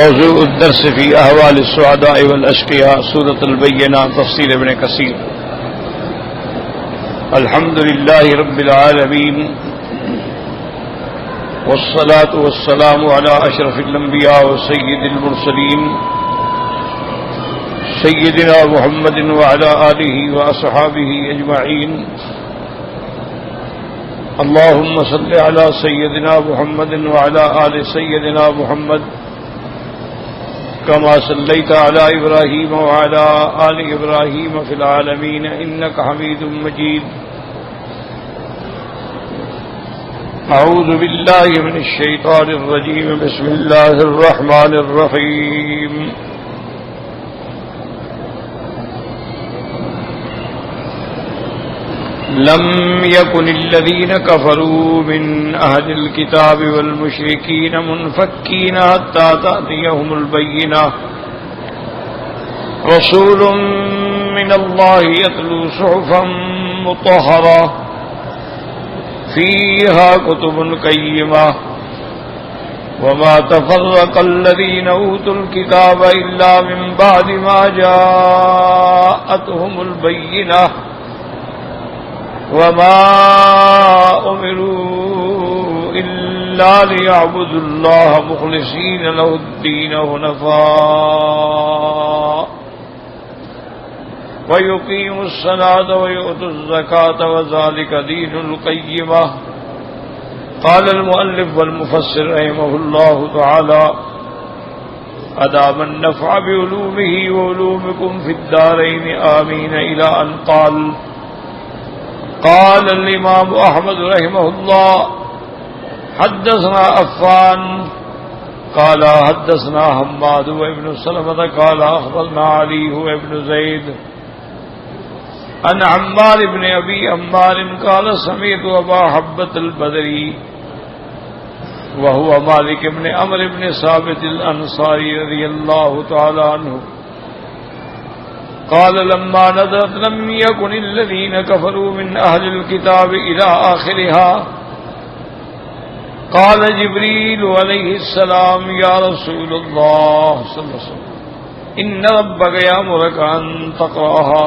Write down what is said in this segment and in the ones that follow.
موضوع الدرس في أحوال السعداء والأشقياء سورة البينة تفسير ابن كثير. الحمد لله رب العالمين والصلاة والسلام على أشرف الأنبياء وسيد المرسلين سيدنا محمد وعلى آله وأصحابه أجمعين. اللهم صل على سيدنا محمد وعلى آل سيدنا محمد كما صليت على إبراهيم وعلى آل إبراهيم في العالمين إنك حميد مجيد. أعوذ بالله من الشيطان الرجيم. بسم الله الرحمن الرحيم. لم يكن الذين كفروا من أهل الكتاب والمشركين منفكين حتى تأتيهم البينة رسول من الله يتلو صحفا مطهرة فيها كتب قيمة وما تفرق الذين أوتوا الكتاب إلا من بعد ما جاءتهم البينة وما أمروا إلا ليعبدوا الله مخلصين له الدين حنفاء ويقيموا الصلاة ويؤتوا الزكاة وذلك دين القيمة. قال المؤلف والمفسر رحمه الله تعالى: أدام النفع بعلومه وعلومكم في الدارين آمين. إلى أن قال الإمام أحمد رحمه الله: حدثنا عفان قال حدثنا حماد وابن سلمة قال أخبرنا علي وابن زيد عن عمار بن أبي عمار قال سمعت أبا حبة البدري وهو مالك بن عمرو بن ثابت الأنصاري رضي الله تعالى عنه قال: لما نزلت لم يكن الذين كفروا من أهل الكتاب إلى آخرها قال جبريل عليه السلام: يا رسول الله صلى الله عليه وسلم إن ربك يأمرك أن تقرأها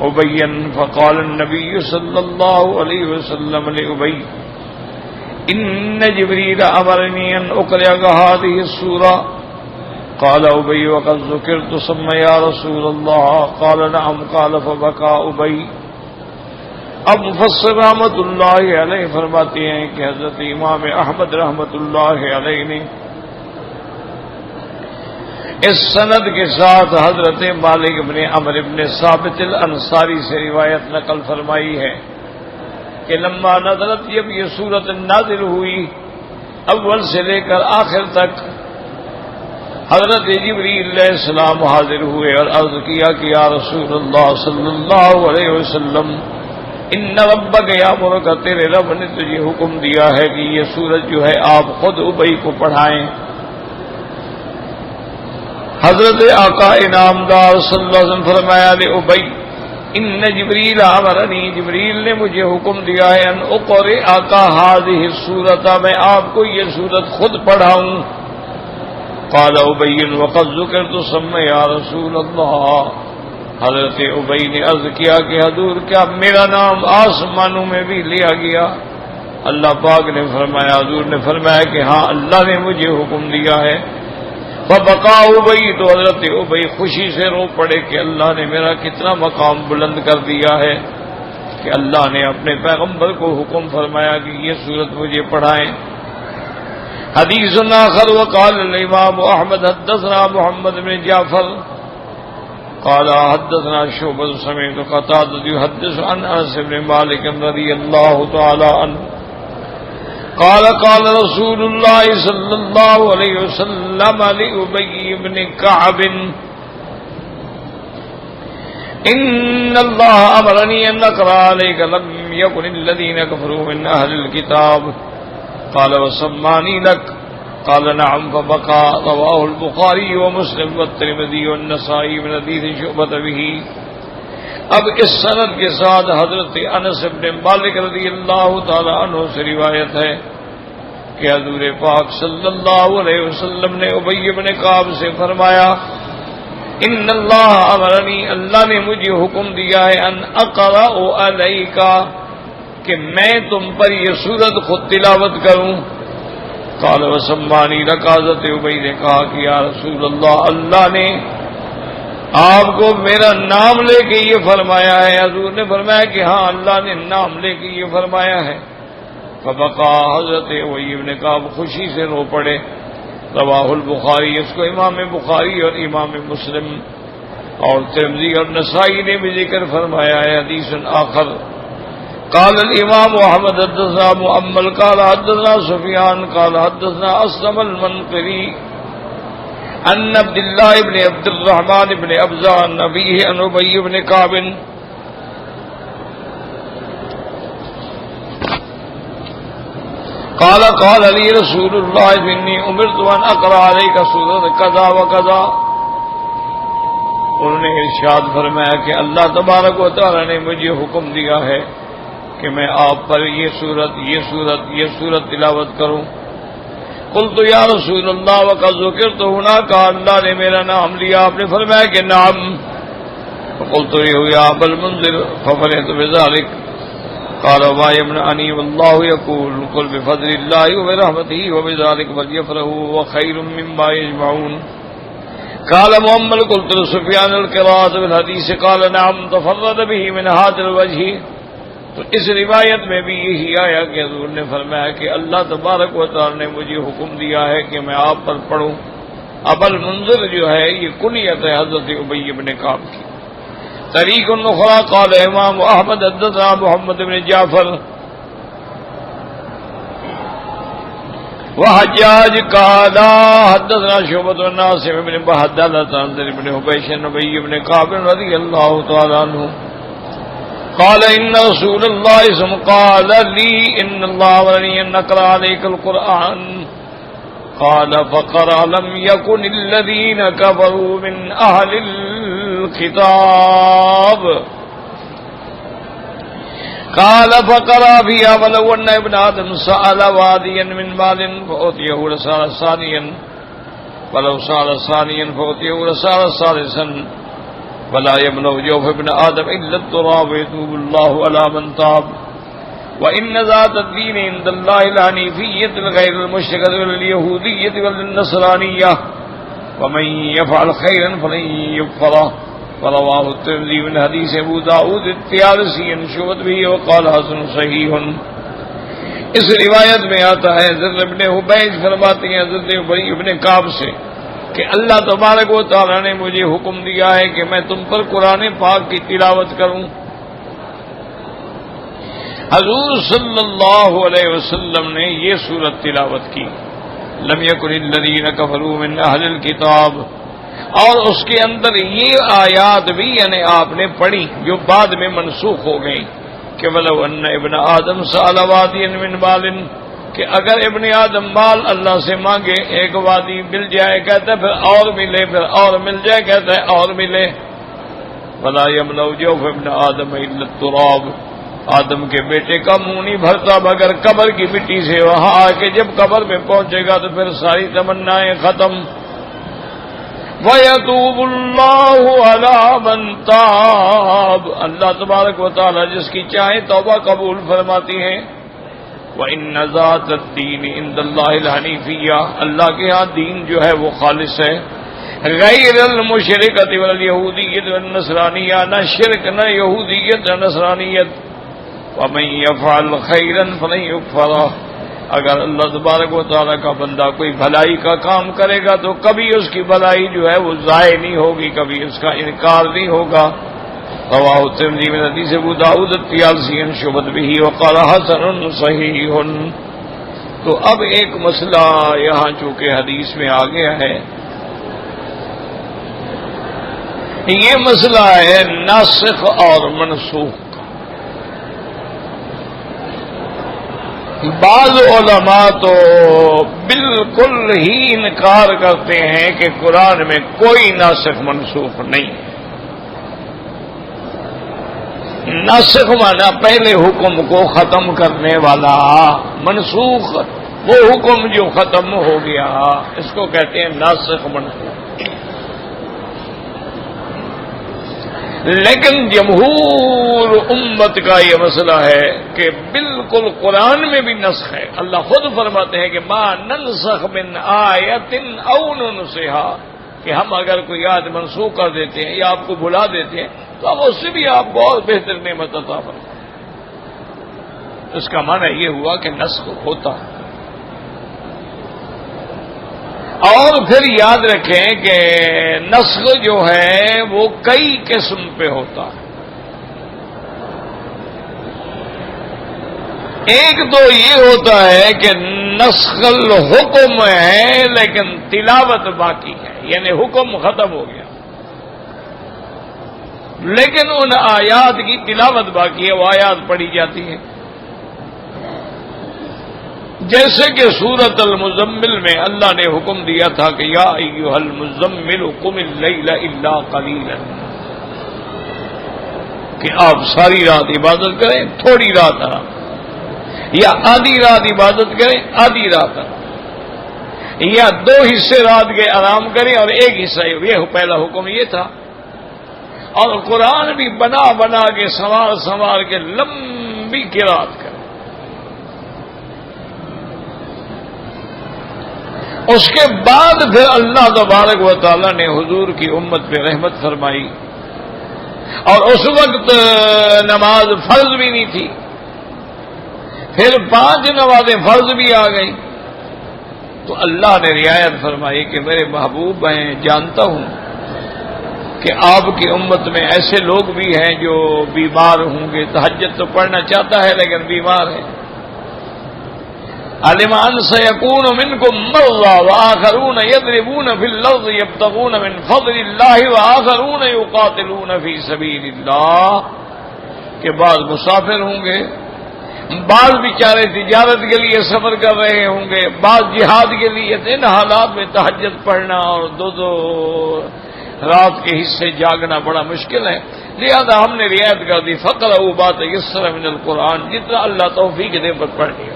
أبيا. فقال النبي صلى الله عليه وسلم لأبي: إن جبريل أمرني أن أقرأك هذه السورة. قال أبي: وقد ذكرت ثم يا رسول الله. قال: نعم. قال: فبكى أبي. اب مفسر رحمت اللہ علیہ فرماتے ہیں کہ حضرت امام احمد رحمت اللہ علیہ نے اس سند کے ساتھ حضرت مالک بن عمرو بن ثابت الانصاری سے روایت نقل فرمائی ہے کہ لما نزلت، جب یہ سورت نازل ہوئی، اول سے لے کر آخر تک حضرت جبریل علیہ السلام حاضر ہوئے اور عرض کیا کہ یا رسول اللہ صلی اللہ علیہ وسلم، ان ربک یامرک، تیرے رب نے تجھے حکم دیا ہے کہ یہ سورت جو ہے آپ خود ابی کو پڑھائیں. حضرت آقا انعامدار صلی اللہ علیہ وسلم فرمایا لے ابی: ان جبریل امرنی، جبریل نے مجھے حکم دیا ہے ان اقرئک ہذہ السورۃ، میں آپ کو یہ سورت خود پڑھاؤں. قال ابی: وقد ذکرت ثم یا رسول اللہ. حضرت ابی نے عرض کیا کہ حضور، کیا میرا نام آسمانوں میں بھی لیا گیا؟ اللہ پاک نے فرمایا، حضور نے فرمایا کہ ہاں، اللہ نے مجھے حکم دیا ہے. فبکا ابی، تو حضرت ابی خوشی سے رو پڑے کہ اللہ نے میرا کتنا مقام بلند کر دیا ہے کہ اللہ نے اپنے پیغمبر کو حکم فرمایا کہ یہ سورت مجھے پڑھائیں. حدیث آخر وقال الامام احمد حدثنا محمد بن جعفر قال حدثنا شعبة سمعت قتادة يحدث عن انس بن مالك رضي الله تعالى عنه قال قال رسول الله صلى الله عليه وسلم لأبي بن كعب: إن الله أمرني أن أقرأ عليك لم يكن الذين كفروا من أهل الكتاب. قال: وسماني لك. قال: نعم. فبكى. رواه البخاري ومسلم والترمذي والنسائي من حديث شعبة به. اب اس سند کے ساتھ حضرت انس بن مالک رضی اللہ تعالی عنہ سے روایت ہے کہ حضور پاک صلی اللہ علیہ وسلم نے ابی بن کعب سے فرمایا ان اللہ امرنی، اللہ نے مجھے حکم دیا ہے ان اقرأ علیک، کہ میں تم پر یہ سورت خود تلاوت کروں۔ قال وسمانی لک، حضرت ابی نے کہا کہ یا رسول اللہ، اللہ نے آپ کو میرا نام لے کے یہ فرمایا ہے۔ حضور نے فرمایا کہ ہاں اللہ نے نام لے کے یہ فرمایا ہے۔ فبقا، حضرت ابی بن کعب خوشی سے رو پڑے۔ رواہ البخاری، اس کو امام بخاری اور امام مسلم اور ترمذی اور نسائی نے بھی ذکر فرمایا ہے۔ حدیث آخر قال الامام احمد حدثنا مؤمل قال حدثنا سفیان قال حدثنا اسلم المنقری عن عبد الله بن عبد الرحمن بن ابزة عن ابيه عن ابي بن كعب قال لي رسول الله اني امرت ان اقرا عليك سورة كذا وكذا۔ انہوں نے ارشاد فرمایا کہ اللہ تبارک و تعالی نے مجھے حکم دیا ہے کہ میں آپ پر یہ سورت تلاوت کروں۔ قلت یا رسول اللہ وقد ذکرت هناك، اللہ نے میرا نام لیا، آپ نے فرمایا کہ نعم۔ فقلت یا ابا المنذر ففرحت بذلك قال ما يمنعني والله يقول قل بفضل الله وبرحمته وبذلك فليفرحوا وخير مما يجمعون۔ قال مؤمل قلت لسفيان القراءة بالحديث قال نعم تفرد به من هذا الوجه۔ تو اس روایت میں بھی یہی آیا کہ حضور نے فرمایا کہ اللہ تبارک و تعالی نے مجھے حکم دیا ہے کہ میں آپ پر پڑھوں۔ ابا المنذر جو ہے یہ کنیت ہے حضرت ابی بن کعب کی۔ طریق اخری قال امام احمد حدثنا محمد بن جعفر وحجاج قال حدثنا شعبۃ بن ناصر بن بہدلة عن زر بن حبیش بن ابی بن کعب رضی اللہ تعالی عنہ قال ان رسول اللہ صلی اللہ علیہ وسلم قال لي ان اللہ امرني ان اقرأ عليك القرآن قال فقرأ لم يكن الذين كفروا من اهل الكتاب قال فقرأ فيها ولو ان ابن آدم سأل واديا من مال فأعطيه رسالا ثانيا ولو سأل ثانيا فأعطيه رسالا ثالثا ولا يملأ جوف ابن آدم إلا التراب ويتوب الله على من تاب وإن ذات الدين عند الله الحنيفية غير المشركة واليهودية والنصرانية ومن يفعل خيرا فلن يكفره۔ رواه الترمذي من حديث أبو داود الطيالسي عن شعبة به وقال حسن صحيح۔ اس روایت میں آتا ہے زر بن حبیش فرماتے ہیں حضرت ابی بن کعب سے کہ اللہ تبارک و تعالی نے مجھے حکم دیا ہے کہ میں تم پر قرآن پاک کی تلاوت کروں۔ حضور صلی اللہ علیہ وسلم نے یہ سورت تلاوت کی لم یکن الذین کفروا من اہل الکتاب، اور اس کے اندر یہ آیات بھی یعنی آپ نے پڑھی جو بعد میں منسوخ ہو گئی کہ ولو ان ابن آدم سأل وادیا من مال، کہ اگر ابن آدم مال اللہ سے مانگے ایک وادی مل جائے کہتا ہے پھر اور ملے، پھر اور مل جائے کہتا ہے اور ملے۔ ولا يملأ جوف ابن آدم الا التراب، آدم کے بیٹے کا منہ نہیں بھرتا مگر قبر کی مٹی سے، وہاں آ کے جب قبر میں پہنچے گا تو پھر ساری تمنائیں ختم۔ وَيَتُوبُ اللَّهُ عَلَى مَن تَابَ، اللہ تبارک و تعالی جس کی چاہے توبہ قبول فرماتی ہیں۔ وَإِنَّ ذَاتَ الدِّينِ عِندَ اللَّهِ الْحَنِيفِيَّةُ، اللہ کے ہاں دین جو ہے وہ خالص ہے، غیر المشرکۃ والیہودیۃ والنصرانیہ، نہ شرک نہ یہودیت نہ نصرانیت۔ وَمَن يَفْعَلْ خَيْرًا فَلَن يُكْفَرَهُ، اگر اللہ تبارک و تعالیٰ کا بندہ کوئی بھلائی کا کام کرے گا تو کبھی اس کی بھلائی جو ہے وہ ضائع نہیں ہوگی، کبھی اس کا انکار نہیں ہوگا۔ رواہ الترمذی من حدیث ابو داؤد الطیالسی عن شعبۃ به وقال حسن صحیح۔ تو اب ایک مسئلہ یہاں چونکہ حدیث میں آ گیا ہے، یہ مسئلہ ہے ناسخ اور منسوخ۔ بعض علماء تو بالکل ہی انکار کرتے ہیں کہ قرآن میں کوئی ناسخ منسوخ نہیں۔ ناسخ مانا پہلے حکم کو ختم کرنے والا، منسوخ وہ حکم جو ختم ہو گیا اس کو کہتے ہیں ناسخ منسوخ۔ لیکن جمہور امت کا یہ مسئلہ ہے کہ بالکل قرآن میں بھی نسخ ہے۔ اللہ خود فرماتے ہیں کہ ما ننسخ من آیت او ننسها، کہ ہم اگر کوئی آیت منسوخ کر دیتے ہیں یا آپ کو بھلا دیتے ہیں تو اب اس سے بھی آپ کو اور بہتر نعمت عطا فرمائیں۔ اس کا معنی یہ ہوا کہ نسخ ہوتا ہے۔ اور پھر یاد رکھیں کہ نسخ جو ہے وہ کئی قسم پہ ہوتا ہے۔ ایک تو یہ ہوتا ہے کہ نسخ الحکم ہے لیکن تلاوت باقی ہے، یعنی حکم ختم ہو گیا لیکن ان آیات کی تلاوت باقی ہے، وہ آیات پڑھی جاتی ہیں۔ جیسے کہ سورۃ المزمل میں اللہ نے حکم دیا تھا کہ یا ایھا المزمل قم اللیل الا قلیلا، کہ آپ ساری رات عبادت کریں، تھوڑی رات آرام، یا آدھی رات عبادت کریں، آدھی رات آرام، یا 2 حصے رات کے آرام کریں اور 1 حصہ۔ یہ پہلا حکم یہ تھا۔ اور قرآن بھی بنا بنا کے سنوار کے لمبی قرات کریں۔ اس کے بعد پھر اللہ تبارک و تعالی نے حضور کی امت پہ رحمت فرمائی، اور اس وقت نماز فرض بھی نہیں تھی، پھر 5 نمازیں فرض بھی آ گئی، تو اللہ نے رعایت فرمائی کہ میرے محبوب میں جانتا ہوں کہ آپ کی امت میں ایسے لوگ بھی ہیں جو بیمار ہوں گے، تہجد تو پڑھنا چاہتا ہے لیکن بیمار ہے۔ علم ان سيكون منكم مرضى واخرون يضربون في الارض يبتغون من فضل الله واخرون يقاتلون في سبيل الله، کہ بعض مسافر ہوں گے، بعض بیچارے تجارت کے لیے سفر کر رہے ہوں گے، بعض جہاد کے لیے۔ ان حالات میں تہجد پڑھنا اور 2 رات کے حصے جاگنا بڑا مشکل ہے، لہذا ہم نے رعایت کر دی فقرؤوا ما تيسر من القرآن، جتنا اللہ توفیق دے پر پڑھ لیا۔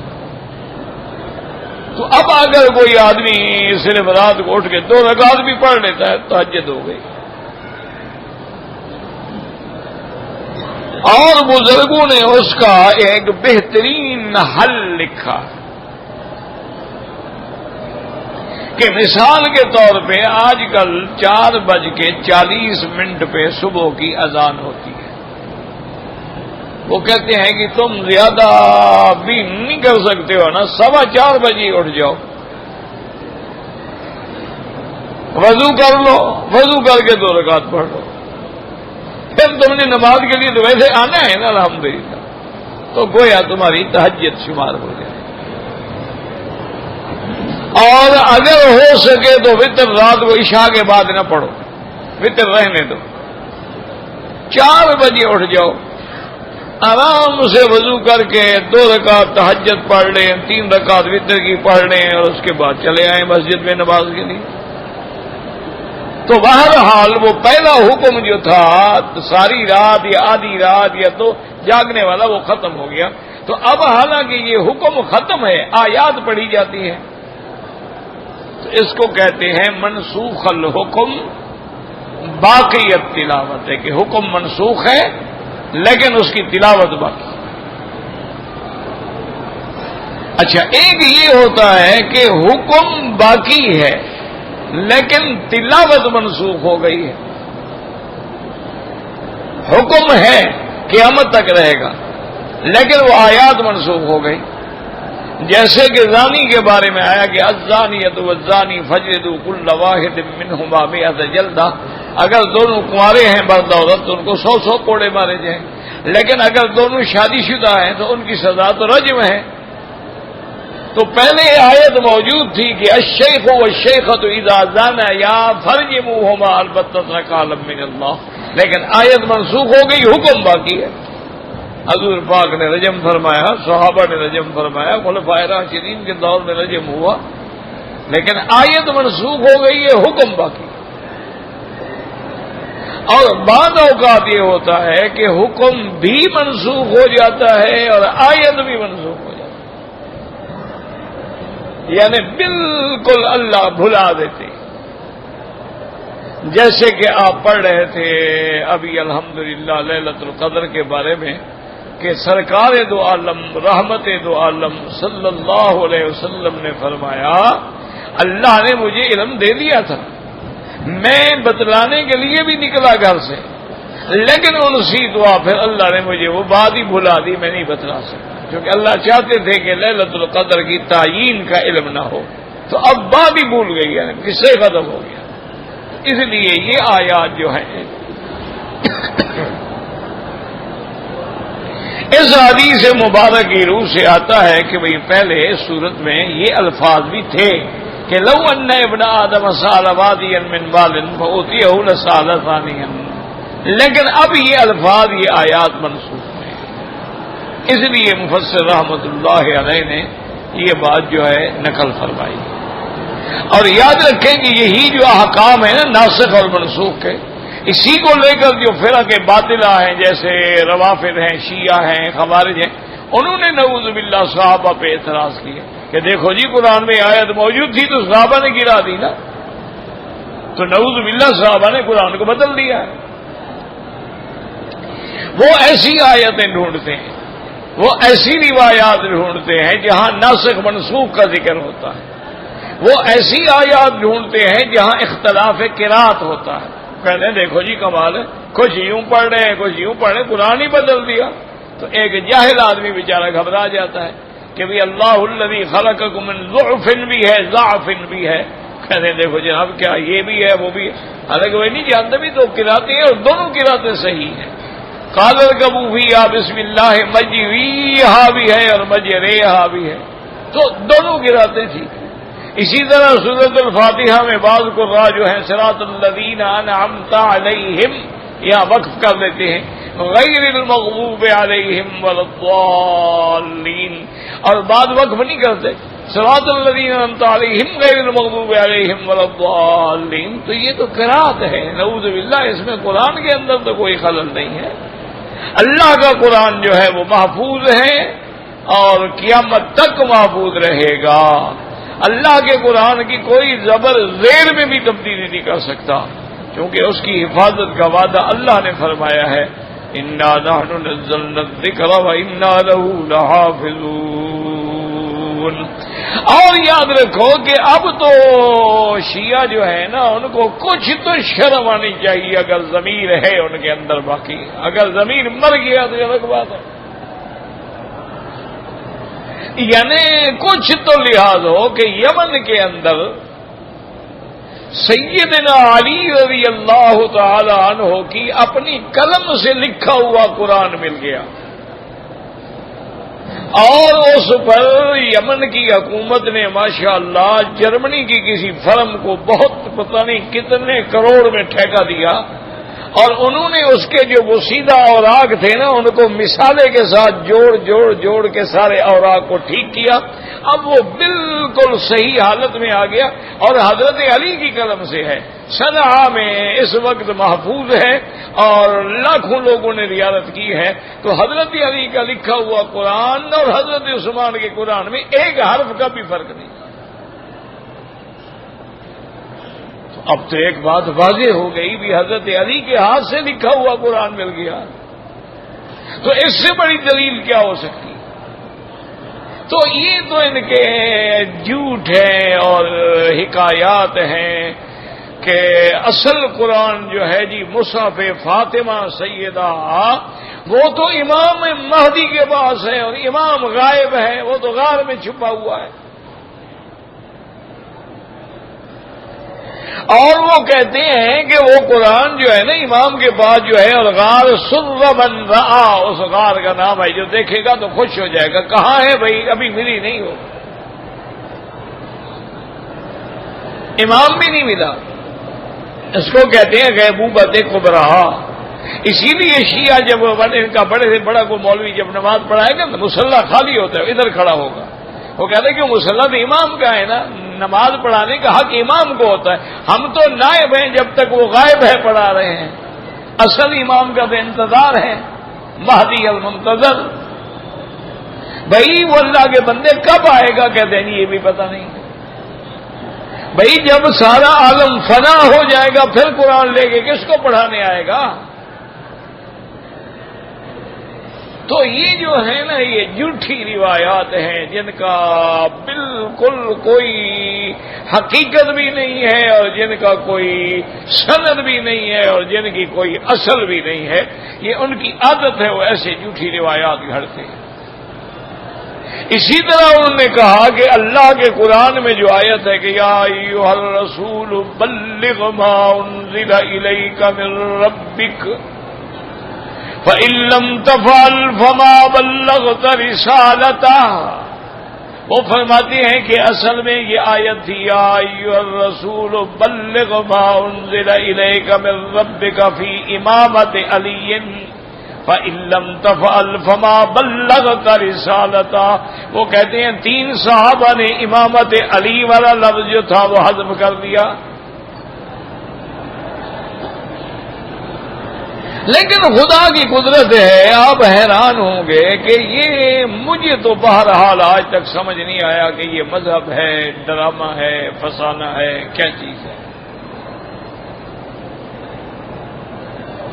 تو اب اگر کوئی آدمی صرف رات کو اٹھ کے 2 رکعت بھی پڑھ لیتا ہے تو تہجد ہو گئی۔ اور بزرگوں نے اس کا ایک بہترین حل لکھا کہ مثال کے طور پہ آج کل 4:40 پہ صبح کی اذان ہوتی ہے، وہ کہتے ہیں کہ تم زیادہ بھی نہیں کر سکتے ہو نا، 4:15 بجے اٹھ جاؤ، وضو کر لو، وضو کر کے 2 رکعت پڑھ لو، پھر تم نے نماز کے لیے تو ویسے آنا ہے نا الحمدللہ، تو گویا تمہاری تہجد شمار ہو جائے۔ اور اگر ہو سکے تو وتر رات کو عشاء کے بعد نہ پڑھو، وتر رہنے دو، 4 بجے اٹھ جاؤ، آرام سے وضو کر کے 2 رکعت تہجد پڑھ لیں، 3 رکعت وتر کی پڑھ لیں، اور اس کے بعد چلے آئیں مسجد میں نماز کے لیے۔ تو بہرحال وہ پہلا حکم جو تھا ساری رات یا آدھی رات یا تو جاگنے والا، وہ ختم ہو گیا۔ تو اب حالانکہ یہ حکم ختم ہے، آیات پڑھی جاتی ہے، تو اس کو کہتے ہیں منسوخ الحکم باقیت تلاوت، ہے کہ حکم منسوخ ہے لیکن اس کی تلاوت باقی۔ اچھا، ایک یہ ہوتا ہے کہ حکم باقی ہے لیکن تلاوت منسوخ ہو گئی ہے۔ حکم ہے قیامت تک رہے گا لیکن وہ آیات منسوخ ہو گئی، جیسے کہ زانی کے بارے میں آیا کہ الزانیۃ والزانی فجلدوا کل واحد منہما 100 جلدہ، اگر دونوں کنوارے ہیں مرد عورت تو ان کو 100 کوڑے مارے جائیں، لیکن اگر دونوں شادی شدہ ہیں تو ان کی سزا تو رجم ہے۔ تو پہلے آیت موجود تھی کہ الشیخ والشیخۃ اذا زانا یا فرجموہما البتہ نکالا من اللہ، لیکن آیت منسوخ ہو گئی، حکم باقی ہے۔ حضور پاک نے رجم فرمایا، صحابہ نے رجم فرمایا، خلفائے راشدین کے دور میں رجم ہوا، لیکن آیت منسوخ ہو گئی ہے، حکم باقی۔ اور بعض اوقات یہ ہوتا ہے کہ حکم بھی منسوخ ہو جاتا ہے اور آیت بھی منسوخ ہو جاتی ہے۔ یعنی بالکل اللہ بھلا دیتے. جیسے کہ آپ پڑھ رہے تھے ابھی الحمدللہ لیلۃ القدر کے بارے میں کہ سرکار دو عالم رحمت دو عالم صلی اللہ علیہ وسلم نے فرمایا اللہ نے مجھے علم دے دیا تھا، میں بتلانے کے لیے بھی نکلا گھر سے، لیکن انسی دعا پھر اللہ نے مجھے وہ بات ہی بھلا دی، میں نہیں بتلا سکتا، کیونکہ اللہ چاہتے تھے کہ لیلۃ القدر کی تعیین کا علم نہ ہو، تو اب بات ہی بھول گئی ہے، قصے ختم ہو گیا. اس لیے یہ آیات جو ہیں اس حدیث مبارک کی روح سے آتا ہے کہ بھئی پہلے صورت میں یہ الفاظ بھی تھے کہ لو ان ابن آدم سال وادیا من بال فاوتیہ لسال ثانیا، لیکن اب یہ الفاظ یہ آیات منسوخ ہیں. اس لیے مفسر رحمت اللہ علیہ نے یہ بات جو ہے نقل فرمائی. اور یاد رکھیں کہ یہی جو احکام ہیں نا ناسخ اور منسوخ کے، اسی کو لے کر جو فرقے باطلہ ہیں جیسے روافض ہیں، شیعہ ہیں، خوارج ہیں، انہوں نے نعوذ باللہ صحابہ پہ اعتراض کیا کہ دیکھو جی قرآن میں آیت موجود تھی تو صحابہ نے گرا دی نا، تو نعوذ باللہ صحابہ نے قرآن کو بدل دیا ہے. وہ ایسی آیتیں ڈھونڈتے ہیں، وہ ایسی روایات ڈھونڈتے ہیں جہاں ناسخ منسوخ کا ذکر ہوتا ہے، وہ ایسی آیات ڈھونڈتے ہیں جہاں اختلاف قرات ہوتا ہے. کہتے ہیں دیکھو جی کمال ہے، کچھ یوں پڑھ رہے ہیں کچھ یوں پڑھ رہے ہیں، قرآن ہی بدل دیا. تو ایک جاہل آدمی بیچارہ گھبرا جاتا ہے کہ بھی اللہ الذی خلقکم من ضعف بھی ہے ضعف بھی ہے. کہتے ہیں دیکھو جناب کیا یہ بھی ہے وہ بھی ہے، حالانکہ وہ نہیں جانتے بھی تو قراتیں ہیں اور دونوں قراتیں صحیح ہیں. قال اركبوا فيها بسم الله مجریہا بھی ہے اور مجریہا بھی ہے، تو دونوں قراتیں ٹھیک ہیں. اسی طرح سورۃ الفاتحہ میں بعض قراء جو ہیں صراط الذین انعمت علیہم یہاں وقف کر دیتے ہیں غیر المغضوب علیہم ولا الضالین، اور بعض وقف نہیں کرتے صراط الذین انعمت علیہم غیر المغضوب علیہم ولا الضالین. تو یہ تو قرات ہے نعوذ باللہ، اس میں قرآن کے اندر تو کوئی خلل نہیں ہے. اللہ کا قرآن جو ہے وہ محفوظ ہے اور قیامت تک محفوظ رہے گا. اللہ کے قرآن کی کوئی زبر زیر میں بھی تبدیلی نہیں کر سکتا، کیونکہ اس کی حفاظت کا وعدہ اللہ نے فرمایا ہے انا نحن نزلنا الذکر وانا لہ لحافظون. اور یاد رکھو کہ اب تو شیعہ جو ہے نا ان کو کچھ تو شرم آنی چاہیے اگر ضمیر ہے ان کے اندر باقی، اگر ضمیر مر گیا تو الگ بات ہے. یعنی کچھ تو لحاظ ہو کہ یمن کے اندر سیدنا علی رضی اللہ تعالی عنہ کی اپنی قلم سے لکھا ہوا قرآن مل گیا، اور اس پر یمن کی حکومت نے ماشاءاللہ جرمنی کی کسی فرم کو بہت پتہ نہیں کتنے کروڑ میں ٹھیکہ دیا، اور انہوں نے اس کے جو وسیدہ اوراق تھے نا ان کو مثالے کے ساتھ جوڑ کے سارے اوراق کو ٹھیک کیا. اب وہ بالکل صحیح حالت میں آ گیا اور حضرت علی کی قلم سے ہے. صنعاء میں اس وقت محفوظ ہے اور لاکھوں لوگوں نے زیارت کی ہے. تو حضرت علی کا لکھا ہوا قرآن اور حضرت عثمان کے قرآن میں ایک حرف کا بھی فرق نہیں. اب تو ایک بات واضح ہو گئی بھی حضرت علی کے ہاتھ سے لکھا ہوا قرآن مل گیا، تو اس سے بڑی دلیل کیا ہو سکتی؟ تو یہ تو ان کے جھوٹ ہیں اور حکایات ہیں کہ اصل قرآن جو ہے جی مصحف فاطمہ سیدہ وہ تو امام مہدی کے پاس ہے اور امام غائب ہے، وہ تو غار میں چھپا ہوا ہے. اور وہ کہتے ہیں کہ وہ قرآن جو ہے نا امام کے پاس جو ہے اور غار سر من رآ، اس غار کا نام ہے جو دیکھے گا تو خوش ہو جائے گا. کہاں ہے بھائی؟ ابھی ملی نہیں ہو، امام بھی نہیں ملا. اس کو کہتے ہیں غیبوبت کبریٰ. اسی لیے شیعہ جب ان کا بڑے سے بڑا کوئی مولوی جب نماز پڑھائے گا مصلی خالی ہوتا ہے ادھر کھڑا ہوگا، وہ کہتے ہیں کہ مصلی تو امام کا ہے نا، نماز پڑھانے کا حق امام کو ہوتا ہے، ہم تو نائب ہیں جب تک وہ غائب ہے پڑھا رہے ہیں، اصل امام کا تو انتظار ہے مہدی المنتظر. بھائی وہ اللہ کے بندے کب آئے گا؟ کہتے ہیں یہ بھی پتہ نہیں. بھئی جب سارا عالم فنا ہو جائے گا پھر قرآن لے کے کس کو پڑھانے آئے گا؟ تو یہ جو ہے نا یہ جھوٹی روایات ہیں جن کا بالکل کوئی حقیقت بھی نہیں ہے اور جن کا کوئی سند بھی نہیں ہے اور جن کی کوئی اصل بھی نہیں ہے. یہ ان کی عادت ہے، وہ ایسے جھوٹی روایات گھڑتے ہیں. اسی طرح انہوں نے کہا کہ اللہ کے قرآن میں جو آیت ہے کہ یا ایھا الرسول بلغ ما انزل الیک من ربک فَإِن لَّمْ تَفْعَلْ فَمَا بَلَّغْتَ رِسَالَتَهُ، وہ فرماتے ہیں کہ اصل میں یہ آیت تھی یا ایھا الرسول بلغ ما انزل الیک من ربک فی امامۃ علی فَإِن لَّمْ تَفْعَلْ فَمَا بَلَّغْتَ رِسَالَتَهُ. وہ کہتے ہیں 3 صحابہ نے امامت علی والا لفظ جو تھا وہ حذف کر دیا. لیکن خدا کی قدرت ہے، آپ حیران ہوں گے کہ یہ مجھے تو بہرحال آج تک سمجھ نہیں آیا کہ یہ مذہب ہے، ڈرامہ ہے، فسانہ ہے، کیا چیز ہے.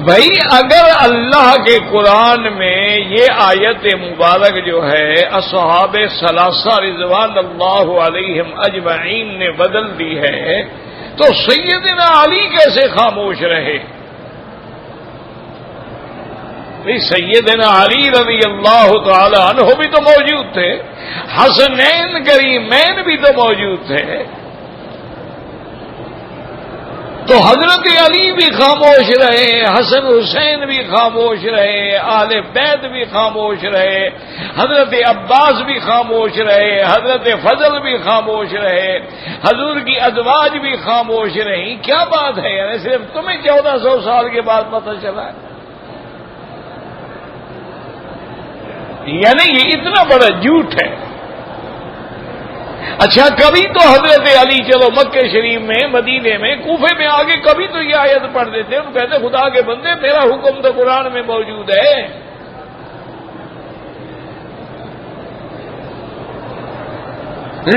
بھائی اگر اللہ کے قرآن میں یہ آیت مبارک جو ہے اصحاب ثلاثہ رضوان اللہ علیہم اجمعین نے بدل دی ہے تو سیدنا علی کیسے خاموش رہے؟ سیدنا علی رضی اللہ تعالی عنہ بھی تو موجود تھے، حسنین کریمین بھی تو موجود تھے. تو حضرت علی بھی خاموش رہے، حسن حسین بھی خاموش رہے، آل بیت بھی خاموش رہے، حضرت عباس بھی خاموش رہے، حضرت فضل بھی خاموش رہے، حضور کی ازواج بھی خاموش رہیں. کیا بات ہے یعنی صرف تمہیں 1400 سال کے بعد پتہ چلا ہے؟ یعنی یہ اتنا بڑا جھوٹ ہے. اچھا کبھی تو حضرت علی چلو مکہ شریف میں، مدینے میں، کوفے میں آگے کبھی تو یہ آیت پڑھ دیتے، ان کہتے خدا کے بندے میرا حکم تو قرآن میں موجود ہے.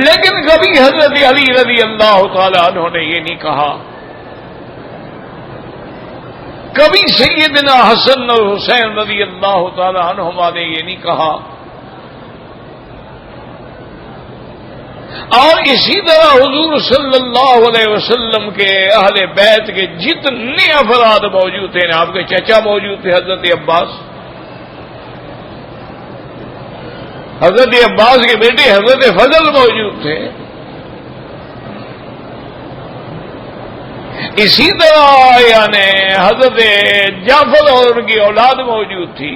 لیکن کبھی حضرت علی رضی اللہ تعالی عنہ نے یہ نہیں کہا، کبھی سیدنا حسن اور حسین رضی اللہ تعالی عنہما نے یہ نہیں کہا. اور اسی طرح حضور صلی اللہ علیہ وسلم کے اہل بیت کے جتنے افراد موجود تھے، آپ کے چچا موجود تھے حضرت عباس، حضرت عباس کے بیٹے حضرت فضل موجود تھے، اسی طرح یعنی حضرت جعفر اور ان کی اولاد موجود تھی.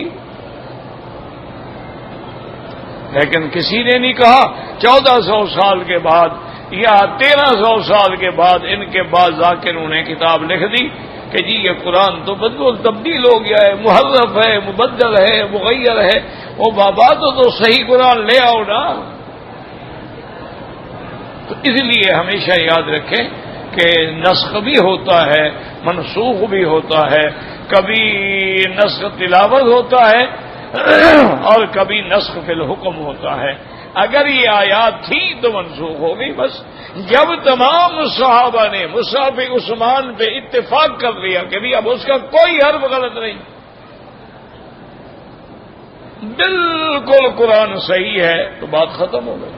لیکن کسی نے نہیں کہا 1400 سال کے بعد یا 1300 سال کے بعد ان کے بعد ذاکروں نے کتاب لکھ دی کہ جی یہ قرآن تو بدل تبدیل ہو گیا ہے، محرف ہے، مبدل ہے، مغیر ہے. وہ بابا تو صحیح قرآن لے آؤ نا. تو اس لیے ہمیشہ یاد رکھیں کہ نسخ بھی ہوتا ہے، منسوخ بھی ہوتا ہے، کبھی نسخ تلاوت ہوتا ہے اور کبھی نسخ فی الحکم ہوتا ہے. اگر یہ آیات تھی تو منسوخ ہو گئی بس. جب تمام صحابہ نے مصحف عثمان پہ اتفاق کر لیا کہ بھی اب اس کا کوئی حرف غلط نہیں، بالکل قرآن صحیح ہے، تو بات ختم ہو گئی.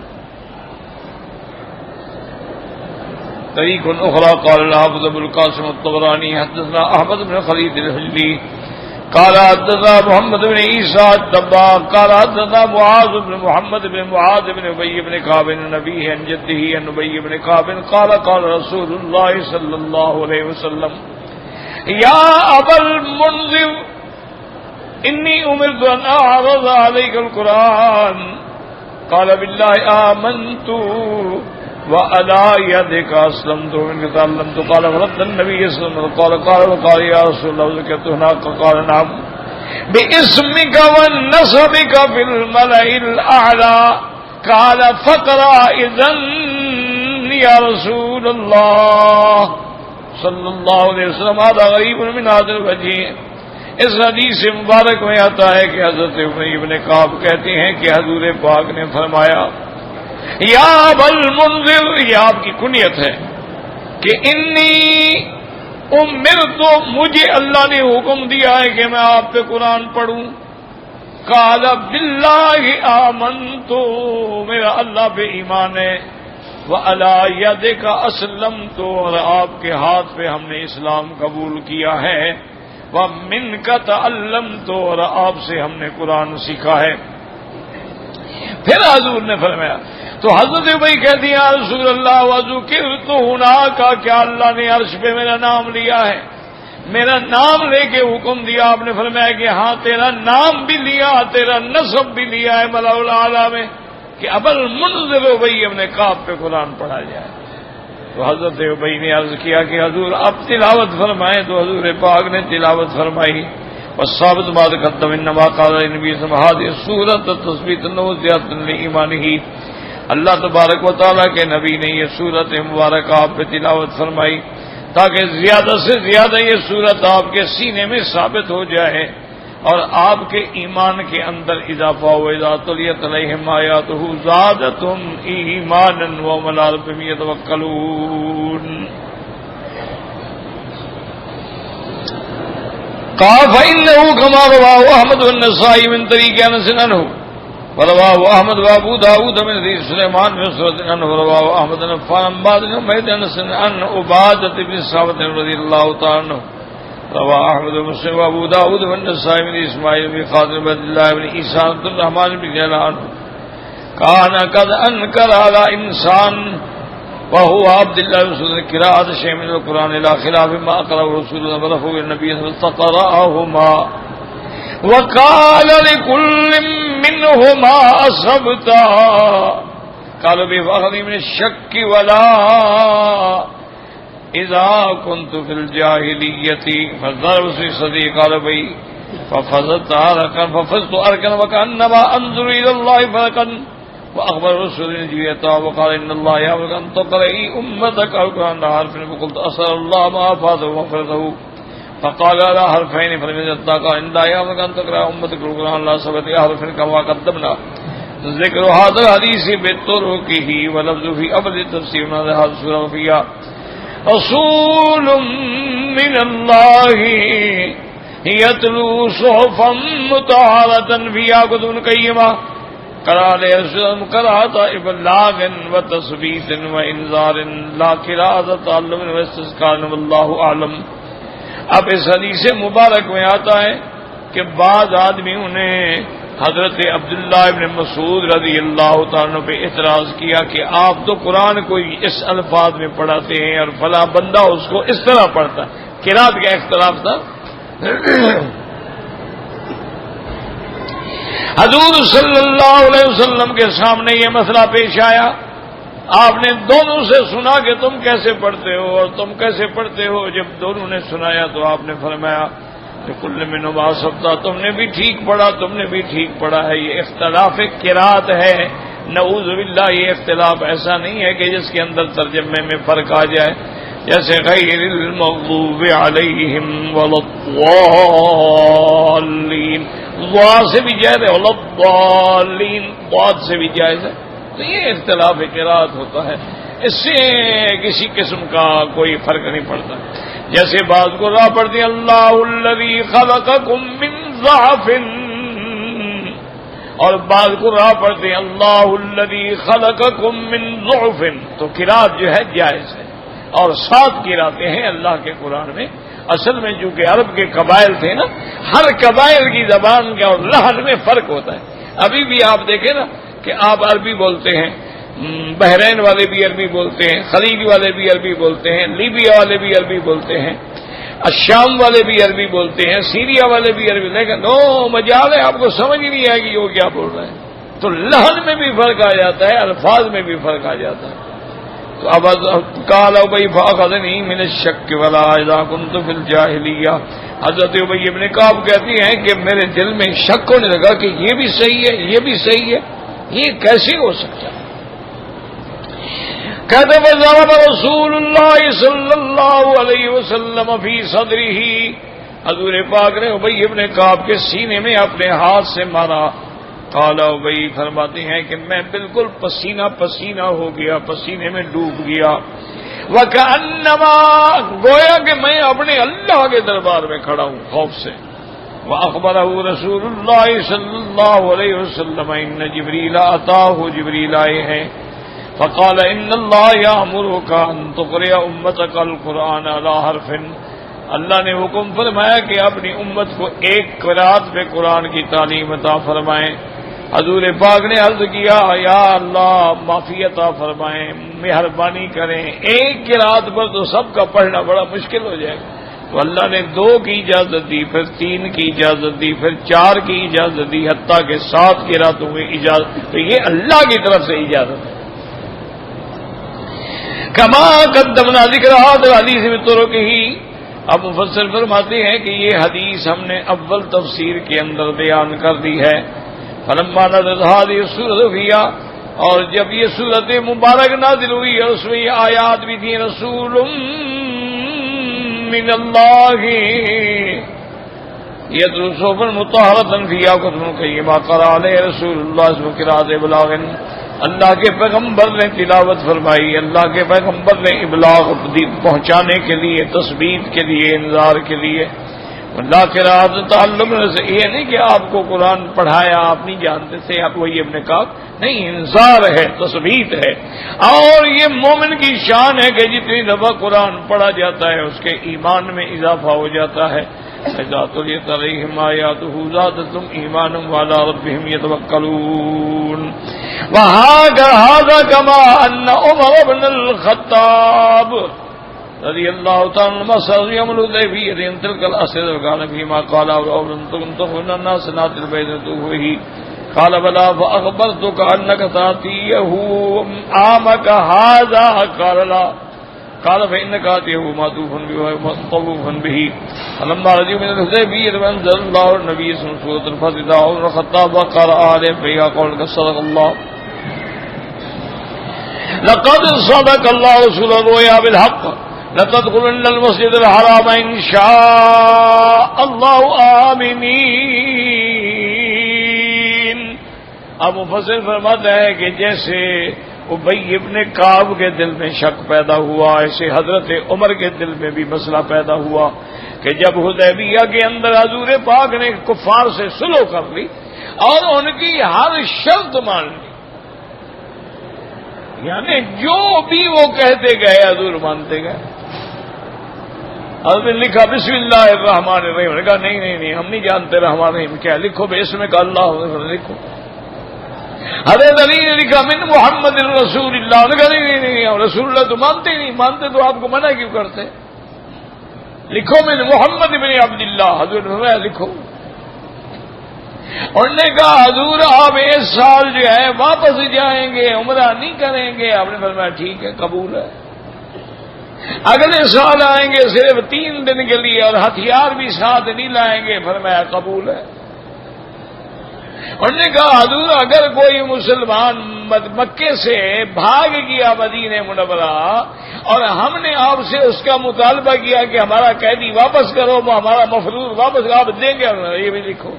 طریق اخرى قال الحافظ ابو القاسم الطبراني حدثنا احمد بن خلید الحجلی قال حدثنا محمد بن عیسیٰ الدباغ قال حدثنا معاذ بن محمد بن معاذ بن ابی بن کعب عن نبیہ عن جدہ عن ابی بن کعب قال قال رسول اللہ صلی اللہ علیہ وسلم یا ابا المنذر انی امرت ان اعرض علیک القرآن قال باللہ آمنت وعلى يدك أسلمت ومنك تعلمت قال ورد النبي صلى الله عليه وسلم قال يا رسول الله ذكرت هناك قال نعم باسمك ونسبك في الملأ الأعلى قال فقرأ إذن يا رسول الله صلى الله عليه وسلم. هذا غريب من هذا الوجه. اس حدیث مبارک میں آتا ہے کہ حضرت ابی بن کعب کہتے ہیں کہ حضور پاک نے فرمایا یا ابا المنذر، یہ آپ کی کنیت ہے، کہ انی امرت، مجھے اللہ نے حکم دیا ہے کہ میں آپ پہ قرآن پڑھوں. قال باللہ آمنت، میرا اللہ پہ ایمان ہے. وعلی یدک اسلمت، اور آپ کے ہاتھ پہ ہم نے اسلام قبول کیا ہے. ومنک تعلمت، اور آپ سے ہم نے قرآن سیکھا ہے. پھر حضور نے فرمایا، تو حضرت ابی کہتی ہیں یا رسول اللہ وذکرت ہناک، کیا اللہ نے عرش پہ میرا نام لیا ہے؟ میرا نام لے کے حکم دیا. آپ نے فرمایا کہ ہاں تیرا نام بھی لیا، تیرا نسب بھی لیا ہے ملأ الاعلی میں، کہ ابو المنذر ابی ابن کعب پہ قرآن پڑھا جائے. تو حضرت ابی نے عرض کیا کہ حضور اب تلاوت فرمائیں. تو حضور پاک نے تلاوت فرمائی. والثابت ما تقدم انما قال النبي صلی اللہ علیہ وسلم سورۃ تثبیت وزیادۃ لایمانہ. اللہ تبارک و تعالیٰ کے نبی نے یہ سورت مبارکہ آپ پہ تلاوت فرمائی تاکہ زیادہ سے زیادہ یہ سورت آپ کے سینے میں ثابت ہو جائے اور آپ کے ایمان کے اندر اضافہ ہو. اذا تلیت علیہم آیاتہ زادتہم ایمانا وہم علی ربہم یتوکلون. قال فإنه كما رواه أحمد والنسائي من طريق أنس عنه، ورواه أحمد وأبو داود من حديث سليمان بن سرد عنه، ورواه أحمد بن عفان بعد حميد أنس عن عبادة بن صامت رضي الله تعالى عنه، رواه أحمد ومسلم وأبو داود والنسائي من إسماعيل بن خالد بن عبد الله بن عيسى عبد الرحمن بن جلال كان قد أنكر على إنسان وهو عبد الله بن مسعود قراءة شيء من القرآن إلى خلاف ما أقرأه رسول الله ورفعه النبي صلى الله عليه وسلم فقرأهما وقال لكل منهما أصبتا. قالوا بفخر من الشك ولا إذا كنت في الجاهلية فالضرب في صديق قال بي ففزت أركا وكأنما أنظر إلى الله فركا. وأخبر رسول الجوية وقال إن الله يأمرك أن تقرئي أمتك القرآن على حرف، فقلت أسأل الله ما أفاده ومغفرته، فقال على حرفين فلم يزد. قال إن الله يأمرك أن تقرئ أمتك القرآن على 7 أحرف كما قدمنا. ذكر هذا الحديث بطرقه ولفظ في أبد التفسير من هذه السورة وفيها رسول من الله يتلو صحفا مطهرة فيها كتب قيمة قرأ قراءة إبلاغ وتثبيت وإنذار لا قراءة تعلم واستذكار والله أعلم. اب اس حدیث مبارک میں آتا ہے کہ بعض آدمیوں نے حضرت عبداللہ ابن مسعود رضی اللہ تعالیٰ پہ اعتراض کیا کہ آپ تو قرآن کو اس الفاظ میں پڑھاتے ہیں اور فلاں بندہ اس کو اس طرح پڑھتا ہے. قرات کا اختلاف تھا. حضور صلی اللہ علیہ وسلم کے سامنے یہ مسئلہ پیش آیا. آپ نے دونوں سے سنا کہ تم کیسے پڑھتے ہو اور تم کیسے پڑھتے ہو. جب دونوں نے سنایا تو آپ نے فرمایا کہ کل منہما سبتا، تم نے بھی ٹھیک پڑھا، تم نے بھی ٹھیک پڑھا ہے. یہ اختلاف قرات ہے. نعوذ باللہ یہ اختلاف ایسا نہیں ہے کہ جس کے اندر ترجمے میں فرق آ جائے. جیسے غیر المغضوب علیہم ولا الضالین، ضا سے بھی جائز ہے، ولا الضالین ضاد سے بھی جائز ہے. تو یہ اختلاف قرات ہوتا ہے، اس سے کسی قسم کا کوئی فرق نہیں پڑتا. جیسے بعض کو راہ پڑتی اللہ الذی خلقکم من ضعف، اور بعض کو راہ پڑتی اللہ الذی خلقکم من ضعف. تو قرات جو ہے جائز ہے. اور 7 قراتیں ہیں اللہ کے قرآن میں. اصل میں چونکہ عرب کے قبائل تھے نا، ہر قبائل کی زبان کا اور لہن میں فرق ہوتا ہے. ابھی بھی آپ دیکھیں نا کہ آپ عربی بولتے ہیں، بحرین والے بھی عربی بولتے ہیں، خلیج والے بھی عربی بولتے ہیں، لیبیا والے بھی عربی بولتے ہیں، الشام والے بھی عربی بولتے ہیں، سیریا والے بھی عربی. لیکن مجال ہے آپ کو سمجھ ہی نہیں آئے گی وہ کیا بول رہے ہیں. تو لہن میں بھی فرق آ جاتا ہے، الفاظ میں بھی فرق آ جاتا ہے. تو اب قال ابی فاخذنی من الشک ولا اذا كنت في الجاهلیہ. حضرت ابی ابن کعب کہتی ہیں کہ میرے دل میں شک ہونے لگا کہ یہ بھی صحیح ہے، یہ بھی صحیح ہے، یہ کیسے ہو سکتا ہے. کہتے فضرب رسول اللہ صلی اللہ علیہ وسلم فی صدرہ، حضور پاک نے ابی ابن کعب کے سینے میں اپنے ہاتھ سے مارا. قال ابی فرماتی ہیں کہ میں بالکل پسینہ پسینہ ہو گیا، پسینے میں ڈوب گیا. وَكَأَنَّمَا گویا کہ میں اپنے اللہ کے دربار میں کھڑا ہوں خوف سے. وَأَخْبَرَهُ رسول اللہ صلی اللہ علیہ وسلم ان جبریل اتاه جبریل آئے ہیں. فقال ان اللہ یأمرک ان تقرئ امتک القرآن علی حرف. اللہ نے حکم فرمایا کہ اپنی امت کو ایک قرات پہ قرآن کی تعلیم عطا فرمائیں. حضور پاک نے عرض کیا یا اللہ معافی عطا فرمائیں، مہربانی کریں، ایک قرات پر تو سب کا پڑھنا بڑا مشکل ہو جائے گا. تو اللہ نے 2 کی اجازت دی، پھر 3 کی اجازت دی، پھر 4 کی اجازت دی، حتیٰ کہ 7 قراتوں میں اجازت. تو یہ اللہ کی طرف سے اجازت ہے. کما قدمنا ذکر هذا الحدیث بطرقہ. اب مفسر فرماتے ہیں کہ یہ حدیث ہم نے اول تفسیر کے اندر بیان کر دی ہے. فلما نزلت هذه السورة فيها، اور جب یہ سورت مبارک نازل ہوئی اور اس میں یہ آیات بھی تھی رسول من اللہ یتلو صحفا مطہرۃ فیہا کتب قیمہ قرأ علیہ رسول اللہ اسمہ قراءۃ ابلاغ. اللہ کے پیغمبر نے تلاوت فرمائی، اللہ کے پیغمبر نے ابلاغ پہنچانے کے لیے، تثبیت کے لیے، انذار کے لیے. اللہ کے راز تعلق سے یہ نہیں کہ آپ کو قرآن پڑھایا آپ نہیں جانتے تھے، آپ وہی اپنے کہا نہیں، انذار ہے، تثبیت ہے. اور یہ مومن کی شان ہے کہ جتنی دفعہ قرآن پڑھا جاتا ہے اس کے ایمان میں اضافہ ہو جاتا ہے. ذات علیہم آیاتہ زادتہم ایمانا وعلی ربہم یتوکلون. وہذا کما ان عمر بن الخطاب رضی اللہ تعالی عنہ مسر یوم الحدیبیہ ان تلک الاسر وکان فیما قال اور تنتظرون الناس نات البیت وہی قال بلا فاخبرتك انك تاتيه عامك هذا قال لا قال فانك اتيه معطوفا ومطوفا به. فلما رجعوا من الحدیبیہ انزل الله النبي صلی اللہ علیہ وسلم الفتح عمر الخطاب وقرأ عليه فيها قول صدق الله لقد صدق الله رسول الرؤيا بالحق لتدخلن المسجد الحرام ان شاء الله آمنین. اب مفسر فرماتا ہے کہ جیسے ابی ابن کعب کے دل میں شک پیدا ہوا، ایسے حضرت عمر کے دل میں بھی مسئلہ پیدا ہوا کہ جب حدیبیہ کے اندر حضور پاک نے کفار سے صلح کر لی اور ان کی ہر شرط مان لی، یعنی جو بھی وہ کہتے گئے حضور مانتے گئے. حضرت نے لکھا بسم اللہ الرحمن الرحیم، نے کہا نہیں ہم نہیں جانتے رحمان الرحیم کیا، لکھو بسم کا اللہ لکھو. حضرت علی نے لکھا من محمد رسول اللہ، نے کہا نہیں رسول اللہ تو مانتے ہی نہیں، مانتے تو آپ کو منع کیوں کرتے، لکھو من محمد بن عبداللہ. حضور نے فرمایا لکھو. انہوں نے کہا حضور آپ اس سال جو ہے واپس جائیں گے، عمرہ نہیں کریں گے. آپ نے فرمایا ٹھیک ہے قبول ہے. اگلے سال آئیں گے صرف 3 دن کے لیے اور ہتھیار بھی ساتھ نہیں لائیں گے. فرمایا قبول ہے. انہوں نے کہا حضور اگر کوئی مسلمان مکے سے بھاگ گیا مدینہ منورہ اور ہم نے آپ سے اس کا مطالبہ کیا کہ ہمارا قیدی واپس کرو، ہمارا مفروض واپس آپ دیں گے، یہ بھی لکھو.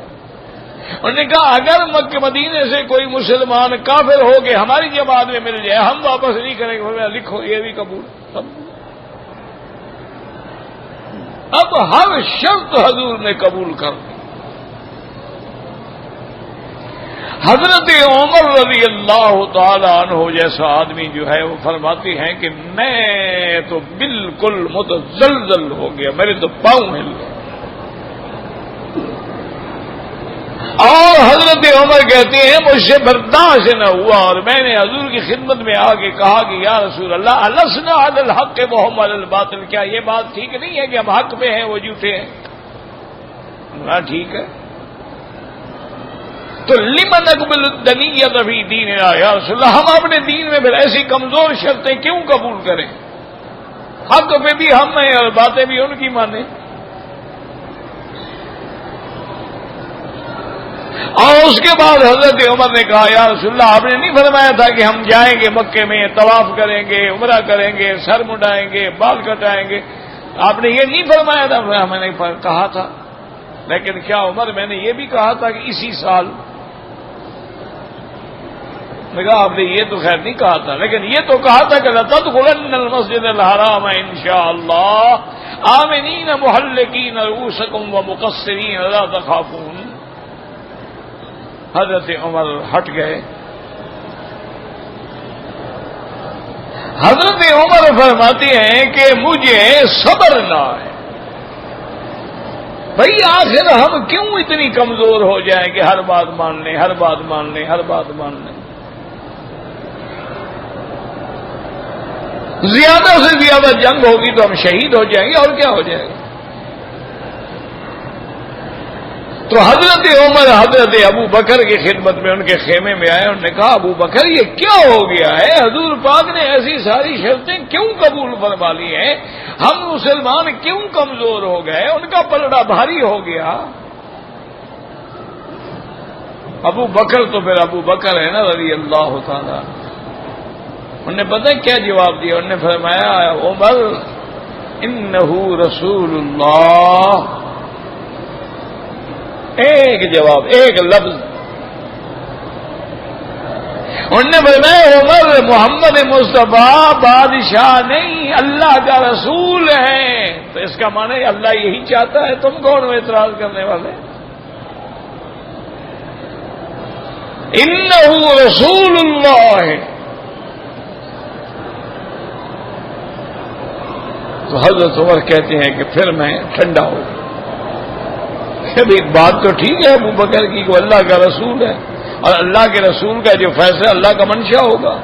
انہوں نے کہا اگر مکہ مدینے سے کوئی مسلمان کافر ہو کے ہماری جماعت میں مل جائے ہم واپس نہیں کریں گے. لکھو یہ بھی قبول. اب ہر شرط حضور نے قبول کر دی. حضرت عمر رضی اللہ تعالی عنہ جیسا آدمی جو ہے وہ فرماتے ہیں کہ میں تو بالکل متزلزل ہو گیا، میرے تو پاؤں ہل گئے. اور حضرت عمر کہتے ہیں مجھ سے برداشت نہ ہوا اور میں نے حضور کی خدمت میں آ کے کہا کہ یا رسول اللہ السنا علی الحق وهم علی الباطل، کیا یہ بات ٹھیک نہیں ہے کہ ہم حق پہ ہیں وہ جھوٹے ہیں؟ ہاں ٹھیک ہے. تو لمن نقبل الدنیۃ فی دیننا، یا رسول اللہ ہم اپنے دین میں پھر ایسی کمزور شرطیں کیوں قبول کریں؟ حق پہ بھی ہم ہیں اور باتیں بھی ان کی مانیں. اور اس کے بعد حضرت عمر نے کہا یا رسول اللہ آپ نے نہیں فرمایا تھا کہ ہم جائیں گے مکے میں طواف کریں گے، عمرہ کریں گے، سر مڈائیں گے، بال کٹائیں گے، آپ نے یہ نہیں فرمایا تھا؟ میں نے کہا تھا، لیکن کیا عمر میں نے یہ بھی کہا تھا کہ اسی سال میں کہا آپ نے یہ تو خیر نہیں کہا تھا، لیکن یہ تو کہا تھا کہ لَتَدْخُلَنَّ الْمَسْجِدَ الْحَرَامَ إِنْ شَاءَ اللَّهُ آمِنِينَ مُحَلِّقِينَ رُؤُوسَكُمْ وَمُقَصِّرِينَ لَا تَخَافُونَ۔ حضرت عمر ہٹ گئے۔ حضرت عمر فرماتے ہیں کہ مجھے صبر نہ ہے۔ بھئی آخر ہم کیوں اتنی کمزور ہو جائیں کہ ہر بات مان لیں، ہر بات مان لیں، ہر بات مان لیں؟ زیادہ سے زیادہ جنگ ہوگی تو ہم شہید ہو جائیں گے، اور کیا ہو جائے گا؟ تو حضرت عمر حضرت ابو بکر کی خدمت میں ان کے خیمے میں آئے، انہوں نے کہا ابو بکر یہ کیا ہو گیا ہے؟ حضور پاک نے ایسی ساری شرطیں کیوں قبول فرما لی ہیں؟ ہم مسلمان کیوں کمزور ہو گئے؟ ان کا پلڑا بھاری ہو گیا۔ ابو بکر تو پھر ابو بکر ہے نا رضی اللہ تعالی، انہوں نے پتہ کیا جواب دیا؟ انہوں نے فرمایا عمر انہ رسول اللہ، ایک جواب، ایک لفظ۔ انہوں نے فرمایا عمر محمد مصطفیٰ بادشاہ نہیں، اللہ کا رسول ہے۔ تو اس کا معنی اللہ یہی چاہتا ہے، تم کون ہو اعتراض کرنے والے؟ انہ رسول اللہ ہے۔ تو حضرت عمر کہتے ہیں کہ پھر میں ٹھنڈا ہو گیا۔ ایک بات تو ٹھیک ہے ابو بکر کی کہ اللہ کا رسول ہے، اور اللہ کے رسول کا جو فیصلہ اللہ کا منشا ہوگا۔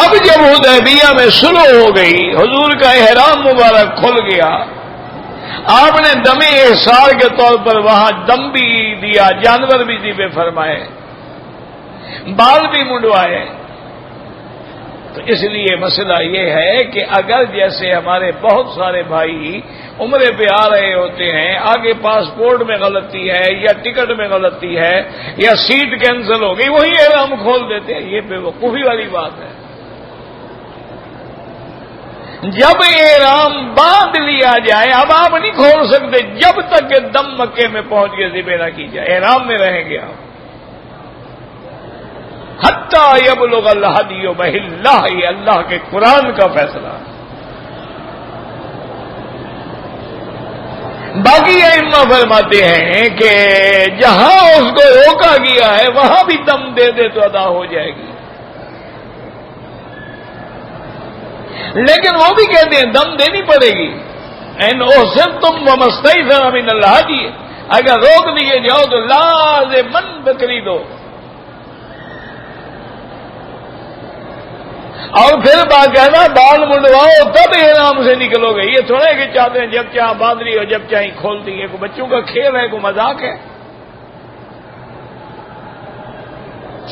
اب جب حدیبیہ میں صلح ہو گئی، حضور کا احرام مبارک کھل گیا، آپ نے دم احسار کے طور پر وہاں دم بھی دیا، جانور بھی ذبح فرمائے، بال بھی منڈوائے۔ تو اس لیے مسئلہ یہ ہے کہ اگر جیسے ہمارے بہت سارے بھائی عمرے پہ آ رہے ہوتے ہیں، آگے پاسپورٹ میں غلطی ہے یا ٹکٹ میں غلطی ہے یا سیٹ کینسل ہو گئی، وہی احرام کھول دیتے ہیں، یہ بے وقوفی والی بات ہے۔ جب احرام باندھ لیا جائے، اب آپ نہیں کھول سکتے جب تک کہ دم مکے میں پہنچ کے ذبح نہ کی جائے، احرام میں رہیں گے آپ حتی یبلغ الہدی محلہ، یہ اللہ کے قرآن کا فیصلہ ہے۔ باقی ائمہ فرماتے ہیں کہ جہاں اس کو روکا گیا ہے وہاں بھی دم دے دے تو ادا ہو جائے گی، لیکن وہ بھی کہتے ہیں دم دینی پڑے گی۔ ان احسنتم ومستیسر من الہدی، اگر روک دیے جاؤ تو لازماً بکری دو، اور پھر باقاعدہ بال منڈواؤ تب احرام سے نکلو گے۔ یہ تھوڑا ہے کہ چاہتے ہیں جب چاہ باندھ لی ہو، جب چاہیں کھول دی ہے، کوئی بچوں کا کھیل ہے، کوئی مذاق ہے؟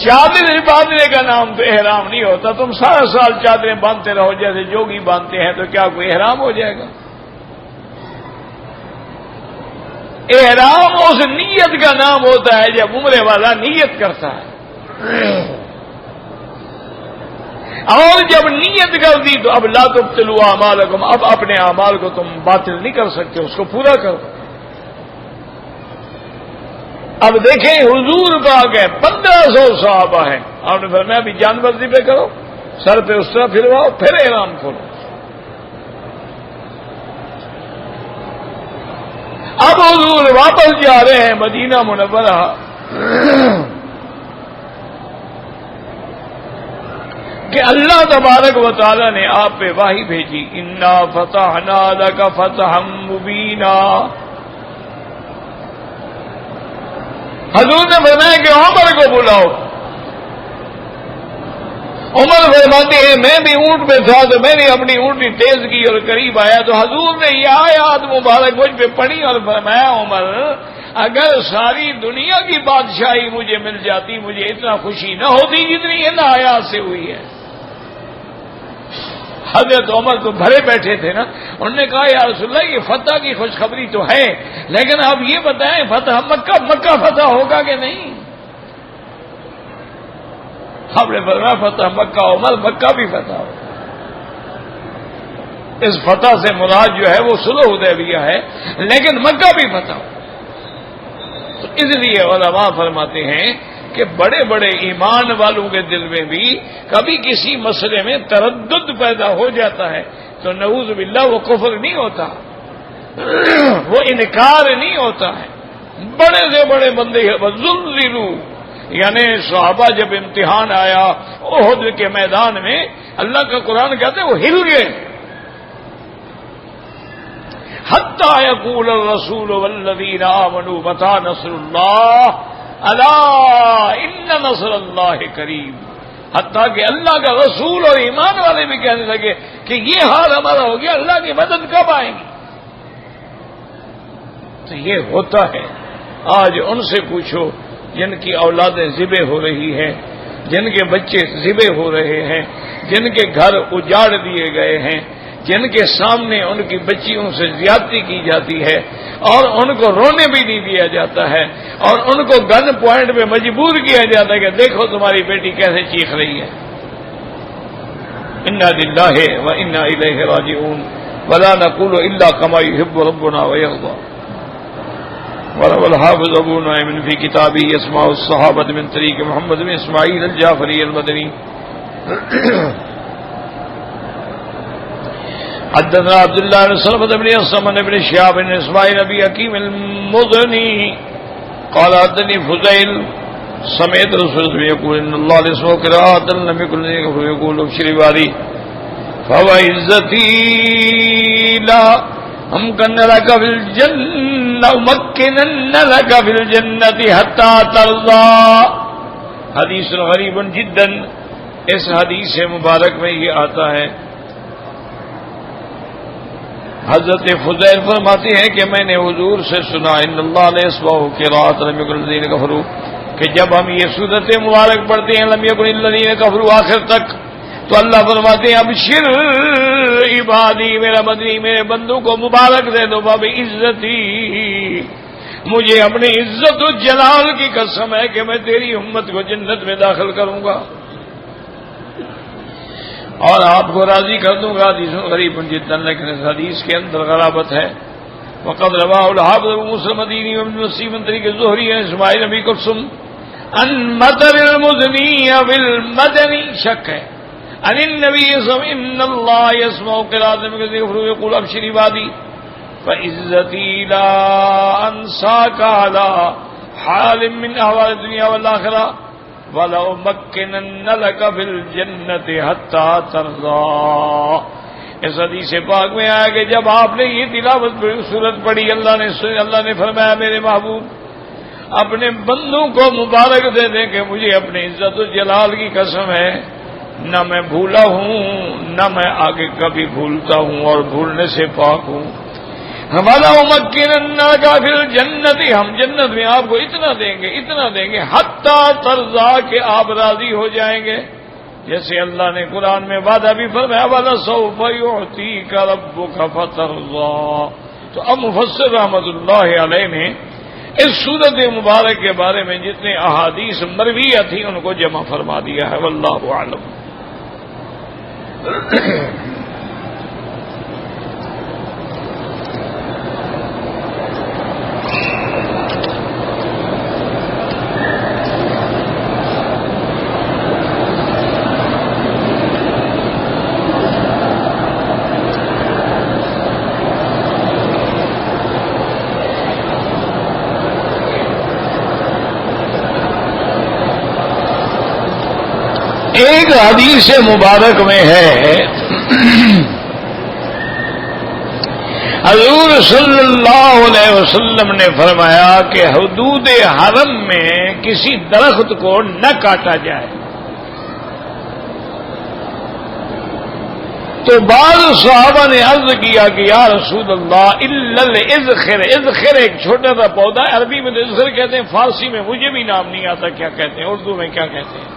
چادر باندھنے کا نام تو احرام نہیں ہوتا۔ تم سارا سال چادریں باندھتے رہو جیسے جوگی باندھتے ہیں، تو کیا کوئی احرام ہو جائے گا؟ احرام اس نیت کا نام ہوتا ہے جب عمرے والا نیت کرتا ہے، اور جب نیت کر دی تو اب لا تبطلوا اعمالکم، اب اپنے اعمال کو تم باطل نہیں کر سکتے، اس کو پورا کرو۔ اب دیکھیں حضور پاک ہے، 1500 صحابہ ہیں، آپ نے فرمایا ابھی جانور ذبح کرو، سر پہ اس طرح پھرواؤ، پھر احرام کھولو۔ اب حضور واپس جا رہے ہیں مدینہ منورہ، کہ اللہ تبارک و تعالی نے آپ پہ وحی بھیجی، انا فتحنا لک فتحا مبینا۔ حضور نے فرمایا کہ عمر کو بلاؤ۔ عمر فرماتے ہیں میں بھی اونٹ پہ تھا تو میں نے اپنی اونٹی تیز کی اور قریب آیا تو حضور نے یہ آیات مبارک مجھ پہ پڑھی اور فرمایا عمر اگر ساری دنیا کی بادشاہی مجھے مل جاتی مجھے اتنا خوشی نہ ہوتی جتنی ان آیات سے ہوئی ہے۔ حضرت عمر تو بھرے بیٹھے تھے نا، انہوں نے کہا یا رسول اللہ یہ فتح کی خوشخبری تو ہے، لیکن آپ یہ بتائیں فتح مکہ فتح ہوگا کہ نہیں؟ آپ نے فرمایا فتح مکہ عمر، مکہ بھی فتح ہو۔ اس فتح سے مراد جو ہے وہ صلح حدیبیہ ہے، لیکن مکہ بھی فتح ہو۔ تو اس لیے علماء فرماتے ہیں کہ بڑے بڑے ایمان والوں کے دل میں بھی کبھی کسی مسئلے میں تردد پیدا ہو جاتا ہے تو نعوذ باللہ وہ کفر نہیں ہوتا، وہ انکار نہیں ہوتا ہے۔ بڑے سے بڑے بندے زلزلوا، یعنی صحابہ جب امتحان آیا احد کے میدان میں، اللہ کا قرآن کہتے ہیں وہ ہل گئے، حتی یقول الرسول والذین آمنوا متی نصر اللہ الا ان نصر اللہ قریب، حتیٰ کہ اللہ کا رسول اور ایمان والے بھی کہنے لگے کہ یہ حال ہمارا ہو گیا، اللہ کی مدد کب آئے گی؟ تو یہ ہوتا ہے۔ آج ان سے پوچھو جن کی اولادیں ذبح ہو رہی ہیں، جن کے بچے ذبح ہو رہے ہیں، جن کے گھر اجاڑ دیے گئے ہیں، جن کے سامنے ان کی بچیوں سے زیادتی کی جاتی ہے اور ان کو رونے بھی نہیں دیا جاتا ہے اور ان کو گن پوائنٹ پہ مجبور کیا جاتا ہے کہ دیکھو تمہاری بیٹی کیسے چیخ رہی ہے۔ انا للہ و انا الیہ راجعون ولا نقول الا كما يحب ربنا ويرضى۔ وروى الحافظ ابو نعيم في كتابه اسماء الصحابة من طريق محمد بن اسماعيل الجعفري المدني حدثنا عبد الله بن سلمة بن يسمن بن شهاب بن اسماعيل ابي حكيم المدني قال حدثني فضيل سمعت رسول الله يقول ان الله لسمع قراءة لم يكن يقول ابشر باري فهو عزتي لا امكن لك في الجنة امكنن لك في الجنة حتى ترضى۔ حدیث غریب جدا، اس حدیث مبارک میں یہ آتا ہے، حضرت فضیل فرماتے ہیں کہ میں نے حضور سے سنا ان اللہ علیہ وسلم کے رات لم یکن الذین کفروا، کہ جب ہم یہ صورت مبارک پڑھتے ہیں لم یکن الذین کفروا آخر تک، تو اللہ فرماتے ہیں ابشر عبادی، میرا بدنی میرے بندوں کو مبارک دے دو باب عزتی، مجھے اپنی عزت و جلال کی قسم ہے کہ میں تیری امت کو جنت میں داخل کروں گا اور آپ کو راضی کر دوں گا۔ حدیث غریب جدا، لیکن اس حدیث کے اندر غرابت ہے۔ وقد رواه الحافظ ابو موسى المديني وابن مسلم من طريق الزهري عن اسماعيل بن كلثوم عن مطر المزني بالمدني شك ہے عن النبي صلى الله عليه وسلم ان الله يسمع قراءة المكذب يقول ابشر عبادي فعزتي لا انساك على حال من احوال الدنيا والاخره وَلَأُمَكِّنَنَّ لَكَ فِي الْجَنَّةِ حَتَّى تَرْضَىٰ۔ اس حدیث پاک میں آیا کہ جب آپ نے یہ تلاوت سورت پڑھی، اللہ نے فرمایا میرے محبوب اپنے بندوں کو مبارک دے دیں کہ مجھے اپنی عزت و جلال کی قسم ہے، نہ میں بھولا ہوں نہ میں آگے کبھی بھولتا ہوں اور بھولنے سے پاک ہوں۔ ہمارا امکنن کا پھر جنت، ہم جنت میں آپ کو اتنا دیں گے حتی ترضا کہ آپ راضی ہو جائیں گے، جیسے اللہ نے قرآن میں وعدہ بھی فرمایا وَلَسَوْفَ يُعْطِيكَ رَبُّكَ فَتَرْضَىٰ۔ تو اب مفسر رحمۃ اللہ علیہ نے اس سورت مبارک کے بارے میں جتنے احادیث مرویہ تھیں ان کو جمع فرما دیا ہے، واللہ اعلم۔ ایک حدیث مبارک میں ہے حضور صلی اللہ علیہ وسلم نے فرمایا کہ حدود حرم میں کسی درخت کو نہ کاٹا جائے۔ تو بعض صحابہ نے عرض کیا کہ یا رسول اللہ الا الازخر، ازخر ایک چھوٹا سا پودا ہے، عربی میں ازخر کہتے ہیں، فارسی میں مجھے بھی نام نہیں آتا کیا کہتے ہیں، اردو میں کیا کہتے ہیں۔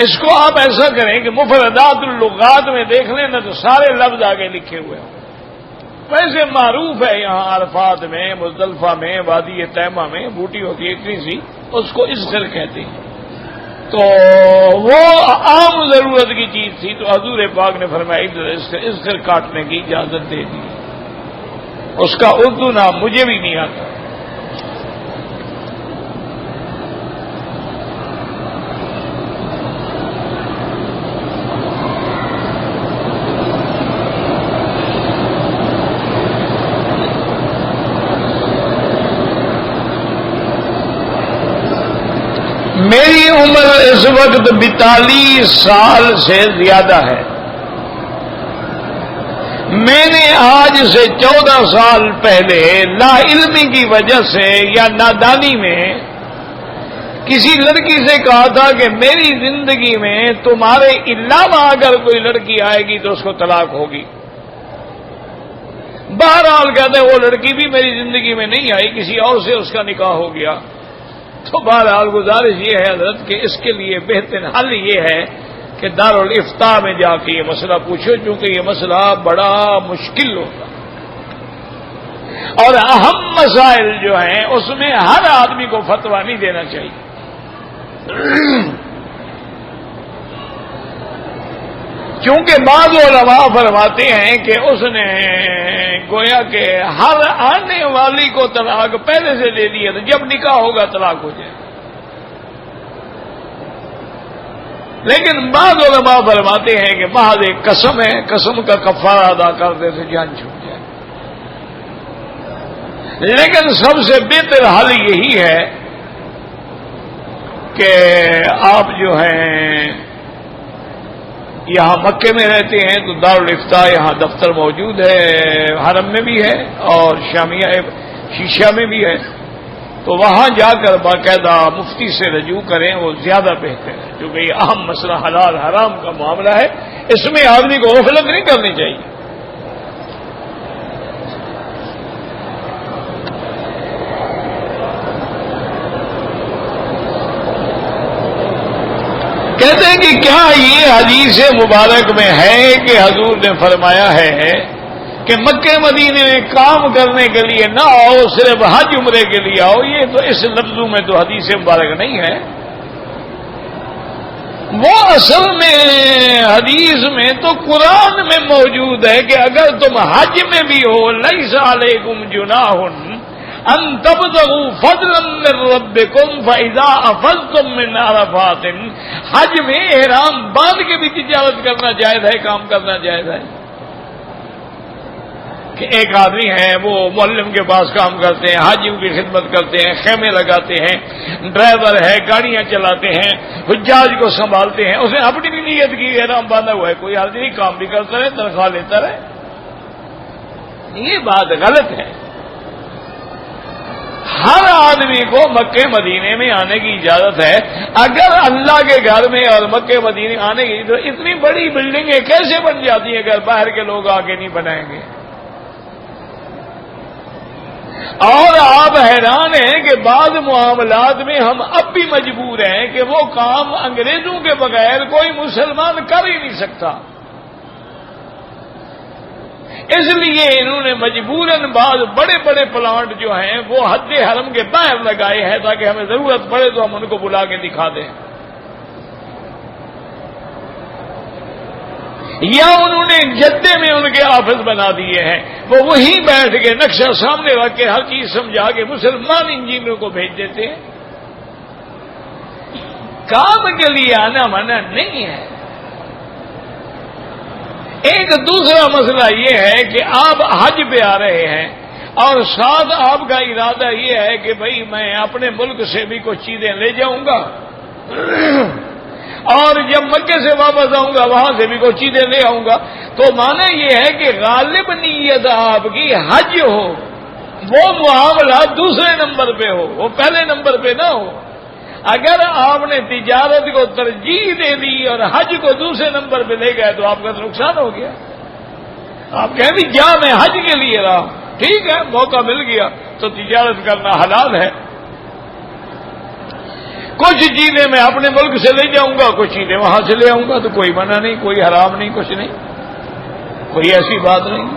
اس کو آپ ایسا کریں کہ مفردات اللغات میں دیکھ لیں نا تو سارے لفظ آگے لکھے ہوئے ہوں۔ ویسے معروف ہے یہاں عرفات میں، مزدلفہ میں، وادی تیمہ میں بوٹی ہوتی ہے اتنی سی، اس کو ازخر کہتے ہیں۔ تو وہ عام ضرورت کی چیز تھی، تو حضور پاک نے فرمایا ازخر کاٹنے کی اجازت دے دی۔ اس کا اردو نام مجھے بھی نہیں آتا، میری عمر اس وقت 42 سال سے زیادہ ہے. میں نے آج سے 14 سال پہلے لا علمی کی وجہ سے یا نادانی میں کسی لڑکی سے کہا تھا کہ میری زندگی میں تمہارے علاوہ اگر کوئی لڑکی آئے گی تو اس کو طلاق ہوگی. بہرحال کہتے ہیں وہ لڑکی بھی میری زندگی میں نہیں آئی، کسی اور سے اس کا نکاح ہو گیا. تو بہرحال گزارش یہ ہے حضرت کہ اس کے لیے بہتر حل یہ ہے کہ دارالافتاء میں جا کے یہ مسئلہ پوچھو، چونکہ یہ مسئلہ بڑا مشکل ہوتا اور اہم مسائل جو ہیں اس میں ہر آدمی کو فتویٰ نہیں دینا چاہیے. چونکہ بعض علماء فرماتے ہیں کہ اس نے گویا کہ ہر آنے والی کو طلاق پہلے سے دے دیا، تو جب نکاح ہوگا طلاق ہو جائے. لیکن بعض علماء فرماتے ہیں کہ محض ایک قسم ہے، قسم کا کفارہ ادا کر دے تو جان چھوٹ جائے. لیکن سب سے بہتر حل یہی ہے کہ آپ جو ہیں یہاں مکے میں رہتے ہیں تو دارالافتاء یہاں دفتر موجود ہے، حرم میں بھی ہے اور شیشہ میں بھی ہے، تو وہاں جا کر باقاعدہ مفتی سے رجوع کریں، وہ زیادہ بہتر ہے. کیونکہ یہ اہم مسئلہ حلال حرام کا معاملہ ہے، اس میں آدمی کو غفلت نہیں کرنی چاہیے. کہتے ہیں کہ کیا یہ حدیث مبارک میں ہے کہ حضور نے فرمایا ہے کہ مکہ مدینے میں کام کرنے کے لیے نہ آؤ، صرف حج عمرے کے لیے آؤ؟ یہ تو اس لفظوں میں تو حدیث مبارک نہیں ہے. وہ اصل میں حدیث میں تو قرآن میں موجود ہے کہ اگر تم حج میں بھی ہو لیس علیکم جناح ان تبتغوا فضلا من ربکم فاذا افضتم من عرفات. حج میں احرام باندھ کے بھی تجارت کرنا جائز ہے، کام کرنا جائز ہے. کہ ایک آدمی ہے وہ معلم کے پاس کام کرتے ہیں، حاجیوں کی خدمت کرتے ہیں، خیمے لگاتے ہیں، ڈرائیور ہے، گاڑیاں چلاتے ہیں، حجاج کو سنبھالتے ہیں. اس نے اپنی بھی نیت کی احرام باندھا ہوا ہے، کوئی حرج نہیں، کام بھی کرتا رہے، تنخواہ لیتا رہے. یہ بات غلط ہے. ہر آدمی کو مکے مدینے میں آنے کی اجازت ہے. اگر اللہ کے گھر میں اور مکے مدینے آنے کی تو اتنی بڑی بلڈنگیں کیسے بن جاتی ہیں اگر باہر کے لوگ آگے نہیں بنائیں گے؟ اور آپ حیران ہیں کہ بعض معاملات میں ہم اب بھی مجبور ہیں کہ وہ کام انگریزوں کے بغیر کوئی مسلمان کر ہی نہیں سکتا. اس لیے انہوں نے مجبوراً بعض بڑے بڑے پلانٹ جو ہیں وہ حد حرم کے باہر لگائے ہیں تاکہ ہمیں ضرورت پڑے تو ہم ان کو بلا کے دکھا دیں. یا انہوں نے جدے میں ان کے آفس بنا دیے ہیں، وہ وہیں بیٹھ کے نقشہ سامنے رکھ کے ہر چیز سمجھا کے مسلمان انجینئروں کو بھیج دیتے ہیں. کام کے لیے آنا منع نہیں ہے. ایک دوسرا مسئلہ یہ ہے کہ آپ حج پہ آ رہے ہیں اور ساتھ آپ کا ارادہ یہ ہے کہ بھئی میں اپنے ملک سے بھی کچھ چیزیں لے جاؤں گا اور جب مکے سے واپس آؤں گا وہاں سے بھی کچھ چیزیں لے آؤں گا. تو معنی یہ ہے کہ غالب نیت آپ کی حج ہو، وہ معاملہ دوسرے نمبر پہ ہو، وہ پہلے نمبر پہ نہ ہو. اگر آپ نے تجارت کو ترجیح دے دی اور حج کو دوسرے نمبر پہ لے گئے تو آپ کا تو نقصان ہو گیا. آپ کہیں بھی کیا میں حج کے لیے رہا، ٹھیک ہے موقع مل گیا تو تجارت کرنا حلال ہے. کچھ چیزیں میں اپنے ملک سے لے جاؤں گا، کچھ چیزیں وہاں سے لے آؤں گا، تو کوئی منع نہیں، کوئی حرام نہیں، کچھ نہیں، کوئی ایسی بات نہیں.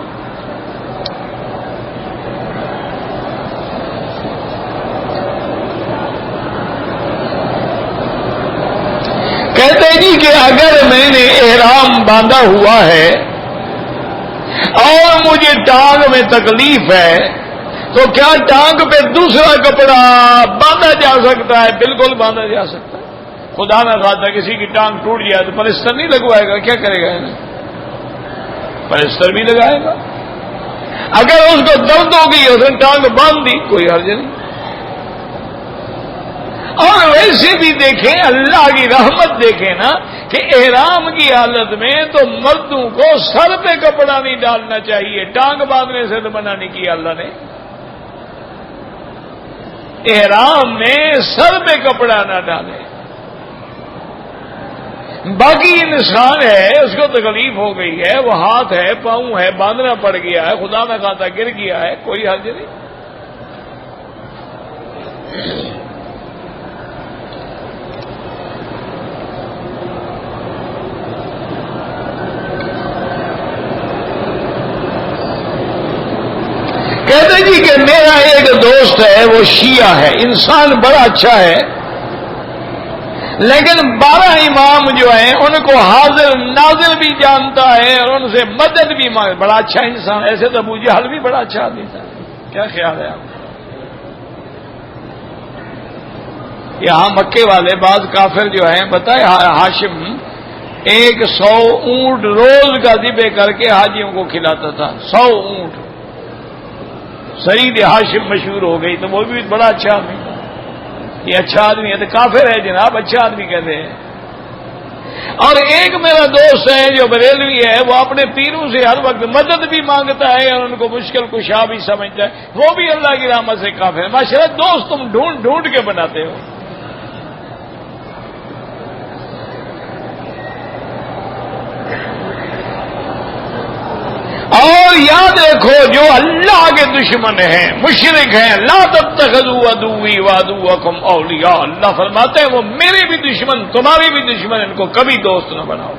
کہتے ہیں جی کہ اگر میں نے احرام باندھا ہوا ہے اور مجھے ٹانگ میں تکلیف ہے تو کیا ٹانگ پہ دوسرا کپڑا باندھا جا سکتا ہے؟ بالکل باندھا جا سکتا ہے. خدا نہ خواستہ کسی کی ٹانگ ٹوٹ جائے تو پلستر نہیں لگوائے گا، کیا کرے گا؟ پلستر بھی لگائے گا. اگر اس کو درد ہو گئی اس نے ٹانگ باندھ دی، کوئی حرج نہیں. اور ویسے بھی دیکھیں اللہ کی رحمت دیکھیں نا کہ احرام کی حالت میں تو مردوں کو سر پہ کپڑا نہیں ڈالنا چاہیے، ٹانگ باندھنے سے تو منع نہیں کیا اللہ نے. احرام میں سر پہ کپڑا نہ ڈالے. باقی انسان ہے اس کو تکلیف ہو گئی ہے، وہ ہاتھ ہے پاؤں ہے باندھنا پڑ گیا ہے، خدا نہ خواستہ گر گیا ہے، کوئی حرج نہیں. کہتے جی کہ میرا ایک دوست ہے وہ شیعہ ہے، انسان بڑا اچھا ہے، لیکن 12 امام جو ہیں ان کو حاضر ناظر بھی جانتا ہے اور ان سے مدد بھی مانگ. بڑا اچھا انسان، ایسے تو ابو جہل بھی بڑا اچھا آدمی تھا. کیا خیال ہے آپ؟ یہاں مکے والے بعض کافر جو ہیں بتائے ہاشم 100 اونٹ روز کا ذبح کر کے حاجیوں کو کھلاتا تھا. 100 اونٹ. سعید ہاشم مشہور ہو گئی تو وہ بھی بڑا اچھا آدمی تھا. یہ اچھا آدمی ہے تو کافر ہے جناب، اچھا آدمی کہتے ہیں. اور ایک میرا دوست ہے جو بریلوی ہے، وہ اپنے پیروں سے ہر وقت مدد بھی مانگتا ہے اور ان کو مشکل کشا بھی سمجھتا ہے، وہ بھی اللہ کی رحمت سے کافر ہے. ماشاءاللہ دوست تم ڈھونڈ ڈھونڈ کے بناتے ہو. اور یاد رکھو جو اللہ کے دشمن ہیں، مشرک ہیں، لا تتخذوا عدوی وعدوکم اولیاء، اللہ فرماتے ہیں وہ میرے بھی دشمن تمہارے بھی دشمن، ان کو کبھی دوست نہ بناؤ.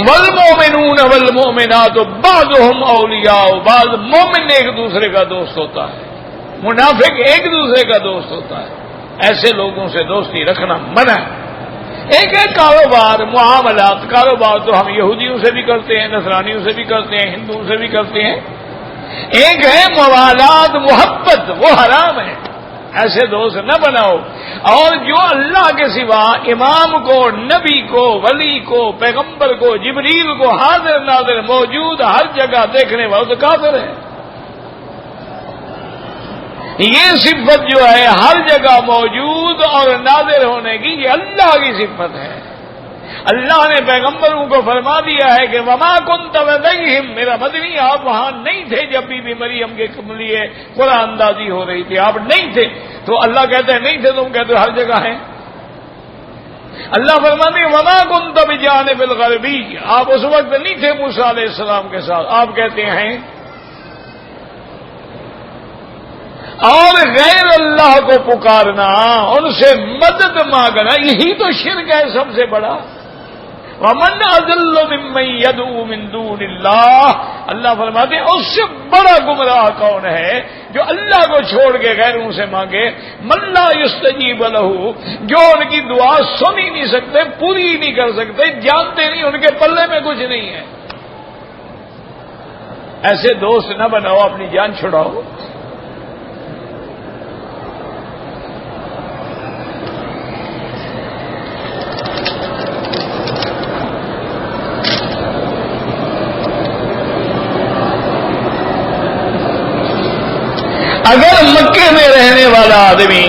والمؤمنون والمؤمنات بعضهم اولیاء، بعض مومن ایک دوسرے کا دوست ہوتا ہے، منافق ایک دوسرے کا دوست ہوتا ہے. ایسے لوگوں سے دوستی رکھنا منع ہے. ایک ہے کاروبار معاملات، کاروبار تو ہم یہودیوں سے بھی کرتے ہیں، نصرانیوں سے بھی کرتے ہیں، ہندوؤں سے بھی کرتے ہیں. ایک ہے موالات محبت، وہ حرام ہے، ایسے دوست نہ بناؤ. اور جو اللہ کے سوا امام کو، نبی کو، ولی کو، پیغمبر کو، جبریل کو حاضر ناظر موجود ہر جگہ دیکھنے والا تو کافر ہے. یہ صفت جو ہے ہر جگہ موجود اور ناظر ہونے کی، یہ اللہ کی صفت ہے. اللہ نے پیغمبروں کو فرما دیا ہے کہ وما كنت لديهم، میرا مدنی آپ وہاں نہیں تھے جب بھی مریم کے لیے قرآن اندازی ہو رہی تھی، آپ نہیں تھے. تو اللہ کہتے ہیں نہیں تھے، تم کہتے ہو ہر جگہ ہیں. اللہ فرماتے ہیں وما كنت بجانب الغربی، آپ اس وقت نہیں تھے موسیٰ علیہ السلام کے ساتھ، آپ کہتے ہیں. اور غیر اللہ کو پکارنا، ان سے مدد مانگنا، یہی تو شرک ہے سب سے بڑا. ومن اضل ممن يدعو من دون اللہ، اللہ فرماتے ہیں اس سے بڑا گمراہ کون ہے جو اللہ کو چھوڑ کے غیروں سے مانگے. من لا يستجیب له، جو ان کی دعا سن ہی نہیں سکتے، پوری ہی نہیں کر سکتے، جانتے نہیں، ان کے پلے میں کچھ نہیں ہے. ایسے دوست نہ بناؤ، اپنی جان چھڑاؤ. اگر مکے میں رہنے والا آدمی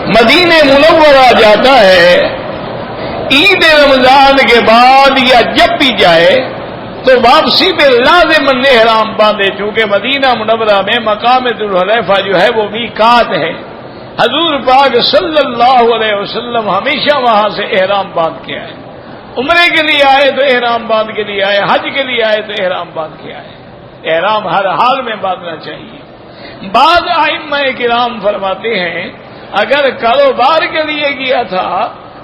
مدینہ منورہ جاتا ہے عید رمضان کے بعد یا جب بھی جائے تو واپسی پہ لازم احرام باندھے، چونکہ مدینہ منورہ میں مقام ذو الحلیفہ جو ہے وہ میقات ہے. حضور پاک صلی اللہ علیہ وسلم ہمیشہ وہاں سے احرام باندھ کے آئے. عمرے کے لیے آئے تو احرام باندھ کے لیے آئے، حج کے لیے آئے تو احرام باندھ کے آئے. احرام ہر حال میں باندھنا چاہیے. بعض ائمہ کرام فرماتے ہیں اگر کاروبار کے لیے گیا تھا،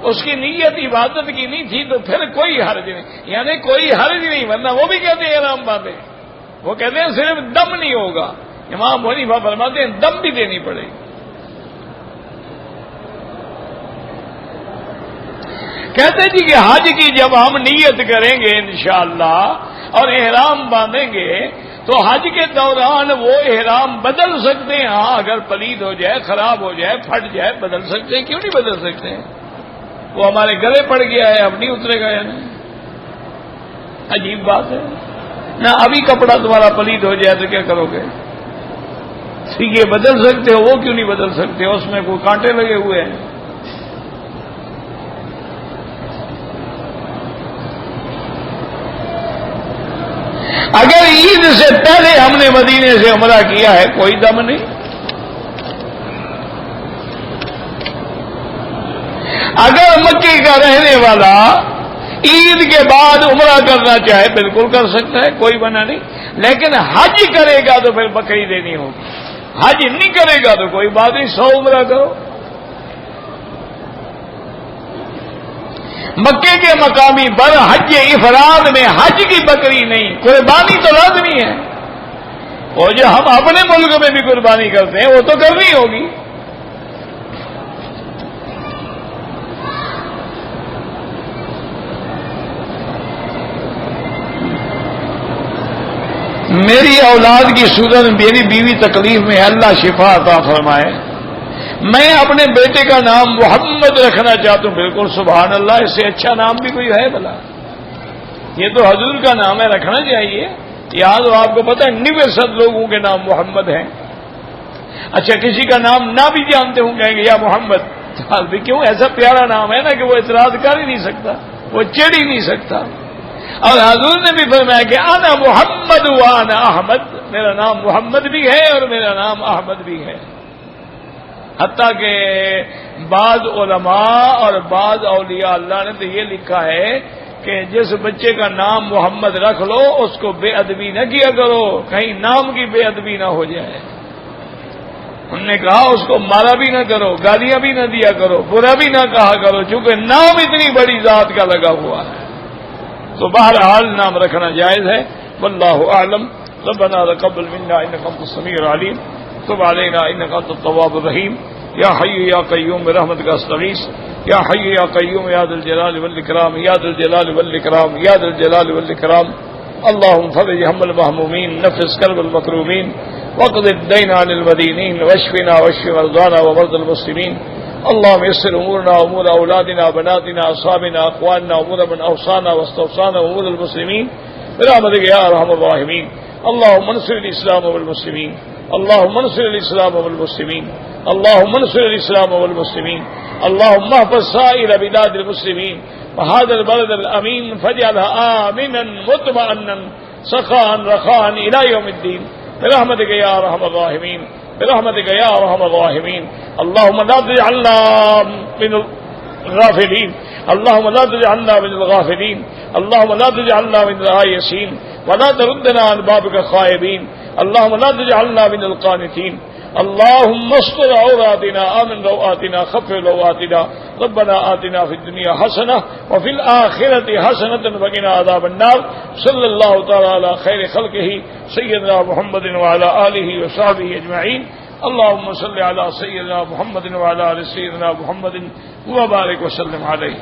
اس کی نیت عبادت کی نہیں تھی تو پھر کوئی حرج نہیں، یعنی کوئی حرج نہیں، ورنہ وہ بھی کہتے ہیں احرام باندھے. وہ کہتے ہیں صرف دم نہیں ہوگا. امام حنیفہ فرماتے ہیں دم بھی دینی پڑے گی. کہتے جی کہ حج کی جب ہم نیت کریں گے انشاءاللہ اور احرام باندھیں گے تو حج کے دوران وہ احرام بدل سکتے ہیں. ہاں اگر پلید ہو جائے، خراب ہو جائے، پھٹ جائے، بدل سکتے ہیں. کیوں نہیں بدل سکتے ہیں؟ وہ ہمارے گلے پڑ گیا ہے، اب نہیں اترے گا. یعنی عجیب بات ہے نا. ابھی کپڑا تمہارا پلید ہو جائے تو کیا کرو گے؟ یہ بدل سکتے ہو، وہ کیوں نہیں بدل سکتے؟ اس میں کوئی کانٹے لگے ہوئے ہیں؟ اگر عید سے پہلے ہم نے مدینے سے عمرہ کیا ہے کوئی دم نہیں، اگر مکے کا رہنے والا عید کے بعد عمرہ کرنا چاہے بالکل کر سکتا ہے، کوئی منع نہیں، لیکن حج کرے گا تو پھر بکری دینی ہوگی، حج نہیں کرے گا تو کوئی بات نہیں، 100 عمرہ کرو۔ مکے کے مقامی پر حج افراد میں حج کی بکری نہیں، قربانی تو لازمی ہے، اور جو ہم اپنے ملک میں بھی قربانی کرتے ہیں وہ تو کرنی ہوگی۔ میری اولاد کی صورت میری بیوی تکلیف میں ہے، اللہ شفا عطا فرمائے۔ میں اپنے بیٹے کا نام محمد رکھنا چاہتا ہوں۔ بالکل سبحان اللہ، اس سے اچھا نام بھی کوئی ہے بھلا؟ یہ تو حضور کا نام ہے، رکھنا چاہیے۔ یہاں تو آپ کو پتہ ہے 90% لوگوں کے نام محمد ہیں۔ اچھا کسی کا نام نہ بھی جانتے ہوں کہیں گے یا محمد، بھی کیوں؟ ایسا پیارا نام ہے نا کہ وہ اعتراض کر ہی نہیں سکتا، وہ چڑھ ہی نہیں سکتا۔ اور حضور نے بھی فرمایا کہ انا محمد وانا احمد، میرا نام محمد بھی ہے اور میرا نام احمد بھی ہے۔ حتیٰ کہ بعض علماء اور بعض اولیاء اللہ نے تو یہ لکھا ہے کہ جس بچے کا نام محمد رکھ لو اس کو بے ادبی نہ کیا کرو، کہیں نام کی بے ادبی نہ ہو جائے۔ انہوں نے کہا اس کو مارا بھی نہ کرو، گالیاں بھی نہ دیا کرو، برا بھی نہ کہا کرو، چونکہ نام اتنی بڑی ذات کا لگا ہوا ہے۔ تو بہرحال نام رکھنا جائز ہے، واللہ اعلم۔ ربنا تقبل منا انک انت السمیع العلیم، تب علینا انک انت التواب الرحیم، یا حی یا قیوم برحمتک استغیث، یا حی یا قیوم یا ذا الجلال والاکرام، یا ذا الجلال والاکرام، یا ذا الجلال والاکرام۔ اللهم فرج هم المهمومين، نفس كرب المكروبين، واقض الدين عن المدينين، واشفنا واشف مرضانا ومرضى المسلمين۔ اللهم يسر امورنا وامور اولادنا بناتنا اصحابنا اخواننا امور من اوصانا واستوصانا وامور المسلمين برحمتك يا ارحم الراحمين۔ اللهم انصر الاسلام والمسلمين، اللهم انصر الاسلام والمسلمين، اللهم انصر الاسلام والمسلمين، اللهم احفظ سائر بلاد المسلمين وهذا البلد الامين فاجعلها امنا مطمئنا سخاء رخاء الى يوم الدين برحمتك يا ارحم الراحمين، برحمتك يا ارحم الراحمين۔ اللهم لا تجعلنا من الغافلين، اللهم لا تجعلنا من الغافلين، اللهم لا تجعلنا من الآيسين، ولا تردنا عن بابك خائبين، اللهم لا تجعلنا من القانتين، اللهم استر عوراتنا، آمن روآتنا، خفف روآتنا، ربنا آتنا في الدنيا حسنة وفي الآخرة حسنة وقنا عذاب النار۔ صلى الله تعالى على خير خلقه سيدنا محمد وعلى آله وصحبه أجمعين۔ اللهم صل على سيدنا محمد وعلى آل سيدنا محمد وبارك وسلم عليه۔